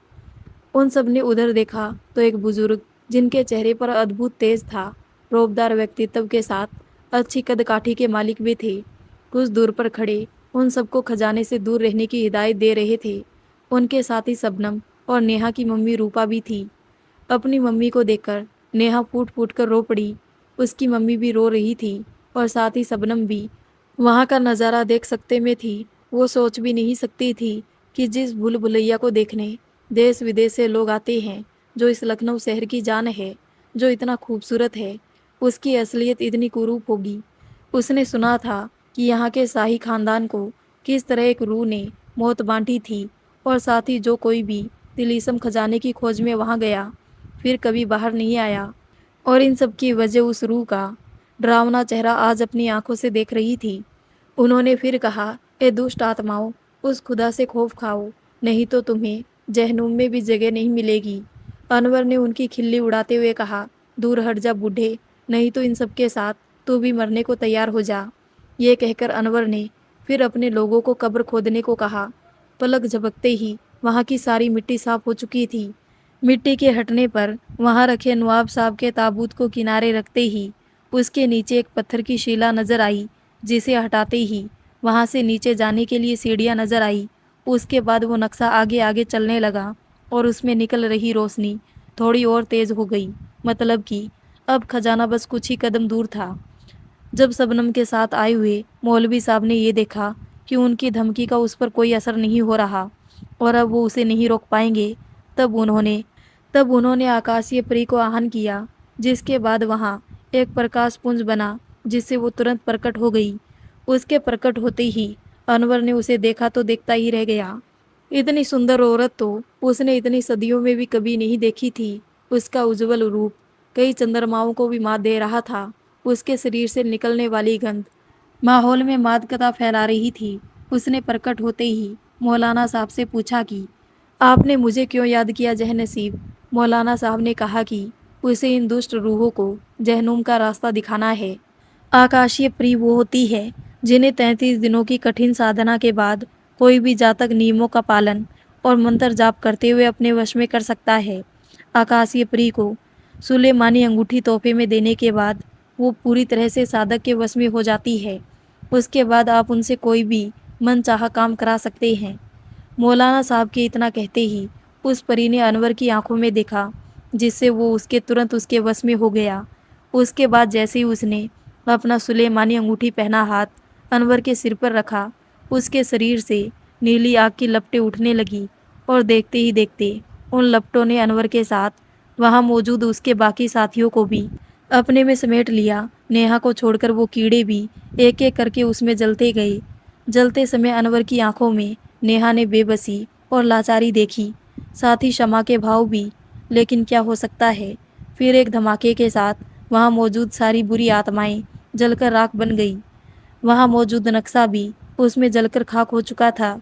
उन सब ने उधर देखा तो एक बुजुर्ग, जिनके चेहरे पर अद्भुत तेज था, रौबदार व्यक्तित्व के साथ अच्छी कदकाठी के मालिक भी थे, कुछ दूर पर खड़े उन सबको खजाने से दूर रहने की हिदायत दे रहे थे। उनके साथ ही शबनम और नेहा की मम्मी रूपा भी थी। अपनी मम्मी को देखकर नेहा फूट फूट कर रो पड़ी। उसकी मम्मी भी रो रही थी और साथ ही शबनम भी। वहाँ का नज़ारा देख सकते में थी। वो सोच भी नहीं सकती थी कि जिस भूल भुलैया को देखने देश विदेश से लोग आते हैं, जो इस लखनऊ शहर की जान है, जो इतना खूबसूरत है, उसकी असलियत इतनी कुरूप होगी। उसने सुना था कि यहाँ के शाही खानदान को किस तरह एक रूह ने मौत बांटी थी, और साथ ही जो कोई भी तिलीसम खजाने की खोज में वहाँ गया, फिर कभी बाहर नहीं आया। और इन सब की वजह उस रूह का डरावना चेहरा आज अपनी आंखों से देख रही थी। उन्होंने फिर कहा, ए दुष्ट आत्माओं, उस खुदा से खौफ खाओ, नहीं तो तुम्हें जहन्नुम में भी जगह नहीं मिलेगी। अनवर ने उनकी खिल्ली उड़ाते हुए कहा, दूर हट जा बूढ़े, नहीं तो इन सब के साथ तू भी मरने को तैयार हो जा। ये कहकर अनवर ने फिर अपने लोगों को कब्र खोदने को कहा। पलक झपकते ही वहाँ की सारी मिट्टी साफ हो चुकी थी। मिट्टी के हटने पर वहाँ रखे नवाब साहब के ताबूत को किनारे रखते ही उसके नीचे एक पत्थर की शिला नजर आई, जिसे हटाते ही वहाँ से नीचे जाने के लिए सीढ़ियाँ नजर आई। उसके बाद वो नक्शा आगे आगे चलने लगा और उसमें निकल रही रोशनी थोड़ी और तेज हो गई, मतलब कि अब खजाना बस कुछ ही कदम दूर था। जब शबनम के साथ आए हुए मौलवी साहब ने ये देखा कि उनकी धमकी का उस पर कोई असर नहीं हो रहा और अब वो उसे नहीं रोक पाएंगे, तब उन्होंने आकाशीय परी को आह्वान किया, जिसके बाद वहाँ एक प्रकाश पुंज बना, जिससे वो तुरंत प्रकट हो गई। उसके प्रकट होते ही अनवर ने उसे देखा तो देखता ही रह गया। इतनी सुंदर औरत तो उसने इतनी सदियों में भी कभी नहीं देखी थी। उसका उज्जवल रूप कई चंद्रमाओं को भी मात दे रहा था। उसके शरीर से निकलने वाली गंध माहौल में मादकता फैला रही थी। उसने प्रकट होते ही मौलाना साहब से पूछा कि आपने मुझे क्यों याद किया जहनसीब। मौलाना साहब ने कहा कि उसे इन दुष्ट रूहों को जहन्नुम का रास्ता दिखाना है। आकाशीय प्री वो होती है जिन्हें 33 दिनों की कठिन साधना के बाद कोई भी जातक नियमों का पालन और मंत्र जाप करते हुए अपने वश में कर सकता है। आकाशीय प्री को सुलेमानी अंगूठी तोहफे में देने के बाद वो पूरी तरह से साधक के वश में हो जाती है। उसके बाद आप उनसे कोई भी मनचाहा काम करा सकते हैं। मौलाना साहब के इतना कहते ही उस परी ने अनवर की आंखों में देखा, जिससे वो उसके तुरंत उसके वश में हो गया। उसके बाद जैसे ही उसने अपना सुलेमानी अंगूठी पहना हाथ अनवर के सिर पर रखा, उसके शरीर से नीली आग की लपटें उठने लगी और देखते ही देखते उन लपटों ने अनवर के साथ वहाँ मौजूद उसके बाकी साथियों को भी अपने में समेट लिया। नेहा को छोड़कर वो कीड़े भी एक एक करके उसमें जलते गए। जलते समय अनवर की आंखों में नेहा ने बेबसी और लाचारी देखी, साथ ही क्षमा के भाव भी। लेकिन क्या हो सकता है, फिर एक धमाके के साथ वहाँ मौजूद सारी बुरी आत्माएं जलकर राख बन गई। वहाँ मौजूद नक्शा भी उसमें जलकर खाक हो चुका था।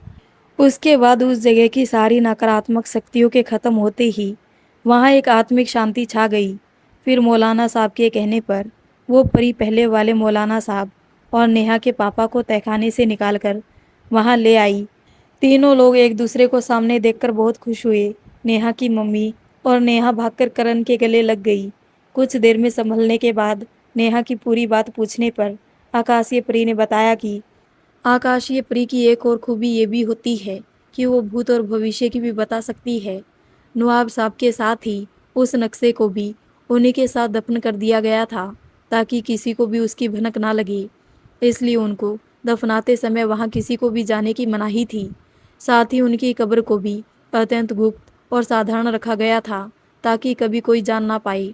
उसके बाद उस जगह की सारी नकारात्मक शक्तियों के खत्म होते ही वहाँ एक आत्मिक शांति छा गई। फिर मौलाना साहब के कहने पर वो परी पहले वाले मौलाना साहब और नेहा के पापा को तहखाने से निकालकर वहाँ ले आई। तीनों लोग एक दूसरे को सामने देखकर बहुत खुश हुए। नेहा की मम्मी और नेहा भागकर करण के गले लग गई। कुछ देर में संभलने के बाद नेहा की पूरी बात पूछने पर आकाशीय परी ने बताया कि आकाशीय परी की एक और खूबी ये भी होती है कि वो भूत और भविष्य की भी बता सकती है। नवाब साहब के साथ ही उस नक्शे को भी उन्हीं के साथ दफन कर दिया गया था, ताकि किसी को भी उसकी भनक ना लगे। इसलिए उनको दफनाते समय वहाँ किसी को भी जाने की मनाही थी। साथ ही उनकी कब्र को भी अत्यंत गुप्त और साधारण रखा गया था, ताकि कभी कोई जान ना पाए।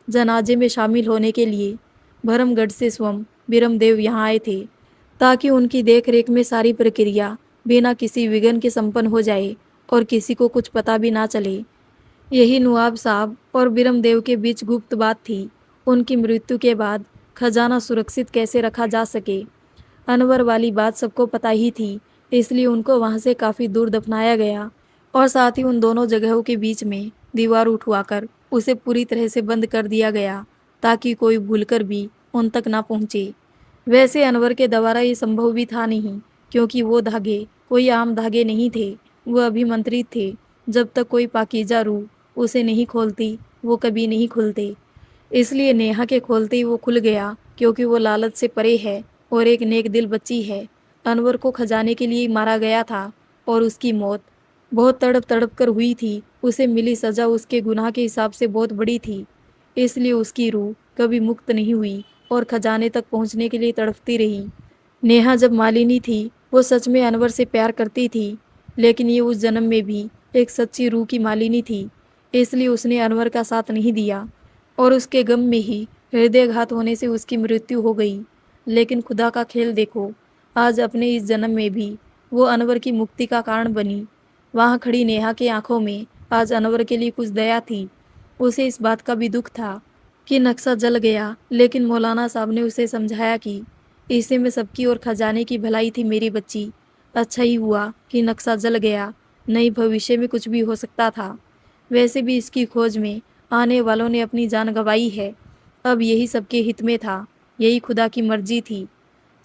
जनाजे में शामिल होने के लिए भरमगढ़ से स्वयं बिरमदेव यहाँ आए थे, ताकि उनकी देखरेख में सारी प्रक्रिया बिना किसी विघ्न के संपन्न हो जाए और किसी को कुछ पता भी ना चले। यही नवाब साहब और बिरमदेव के बीच गुप्त बात थी। उनकी मृत्यु के बाद खजाना सुरक्षित कैसे रखा जा सके। अनवर वाली बात सबको पता ही थी, इसलिए उनको वहाँ से काफ़ी दूर दफनाया गया और साथ ही उन दोनों जगहों के बीच में दीवार उठवाकर उसे पूरी तरह से बंद कर दिया गया ताकि कोई भूलकर भी उन तक ना पहुंचे। वैसे अनवर के द्वारा ये संभव भी था नहीं, क्योंकि वो धागे कोई आम धागे नहीं थे, वो अभिमंत्रित थे। जब तक कोई पाकीज़ा रूह उसे नहीं खोलती वो कभी नहीं खुलते। इसलिए नेहा के खोलते ही वो खुल गया, क्योंकि वो लालच से परे है और एक नेक दिल बच्ची है। अनवर को खजाने के लिए मारा गया था और उसकी मौत बहुत तड़प तड़प कर हुई थी। उसे मिली सज़ा उसके गुनाह के हिसाब से बहुत बड़ी थी, इसलिए उसकी रूह कभी मुक्त नहीं हुई और खजाने तक पहुंचने के लिए तड़पती रही। नेहा जब मालिनी थी वो सच में अनवर से प्यार करती थी, लेकिन ये उस जन्म में भी एक सच्ची रूह की मालिनी थी, इसलिए उसने अनवर का साथ नहीं दिया और उसके गम में ही हृदयघात होने से उसकी मृत्यु हो गई। लेकिन खुदा का खेल देखो, आज अपने इस जन्म में भी वो अनवर की मुक्ति का कारण बनी। वहाँ खड़ी नेहा की आंखों में आज अनवर के लिए कुछ दया थी। उसे इस बात का भी दुख था कि नक्शा जल गया, लेकिन मौलाना साहब ने उसे समझाया कि इसे में सबकी और खजाने की भलाई थी मेरी बच्ची। अच्छा ही हुआ कि नक्शा जल गया, नहीं भविष्य में कुछ भी हो सकता था। वैसे भी इसकी खोज में आने वालों ने अपनी जान गंवाई है। अब यही सबके हित में था, यही खुदा की मर्जी थी।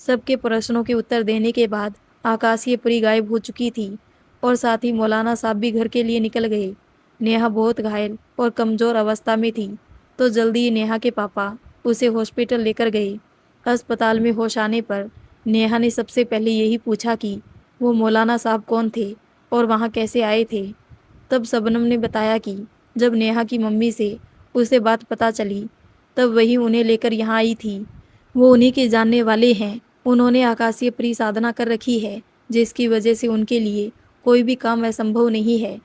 सबके प्रश्नों के उत्तर देने के बाद आकाशीय परी गायब हो चुकी थी और साथ ही मौलाना साहब भी घर के लिए निकल गए। नेहा बहुत घायल और कमज़ोर अवस्था में थी, तो जल्दी ही नेहा के पापा उसे हॉस्पिटल लेकर गए। अस्पताल में होश आने पर नेहा ने सबसे पहले यही पूछा कि वो मौलाना साहब कौन थे और वहाँ कैसे आए थे। तब शबनम ने बताया कि जब नेहा की मम्मी से उसे बात पता चली, तब वही उन्हें लेकर यहाँ आई थी। वो उन्हीं के जानने वाले हैं। उन्होंने आकाशीय परी साधना कर रखी है, जिसकी वजह से उनके लिए कोई भी काम असंभव नहीं है।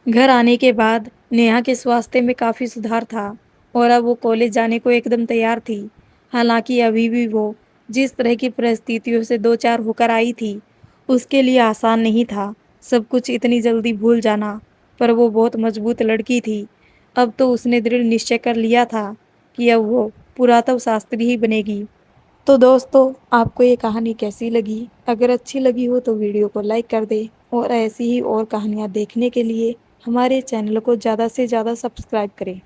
घर आने के बाद नेहा के स्वास्थ्य में काफ़ी सुधार था और अब वो कॉलेज जाने को एकदम तैयार थी। हालांकि अभी भी वो जिस तरह की परिस्थितियों से दो चार होकर आई थी, उसके लिए आसान नहीं था सब कुछ इतनी जल्दी भूल जाना। पर वो बहुत मजबूत लड़की थी। अब तो उसने दृढ़ निश्चय कर लिया था कि अब वो पुरातत्व शास्त्री ही बनेगी। तो दोस्तों, आपको ये कहानी कैसी लगी? अगर अच्छी लगी हो तो वीडियो को लाइक कर दें और ऐसी ही और कहानियाँ देखने के लिए हमारे चैनल को ज़्यादा से ज़्यादा सब्सक्राइब करें।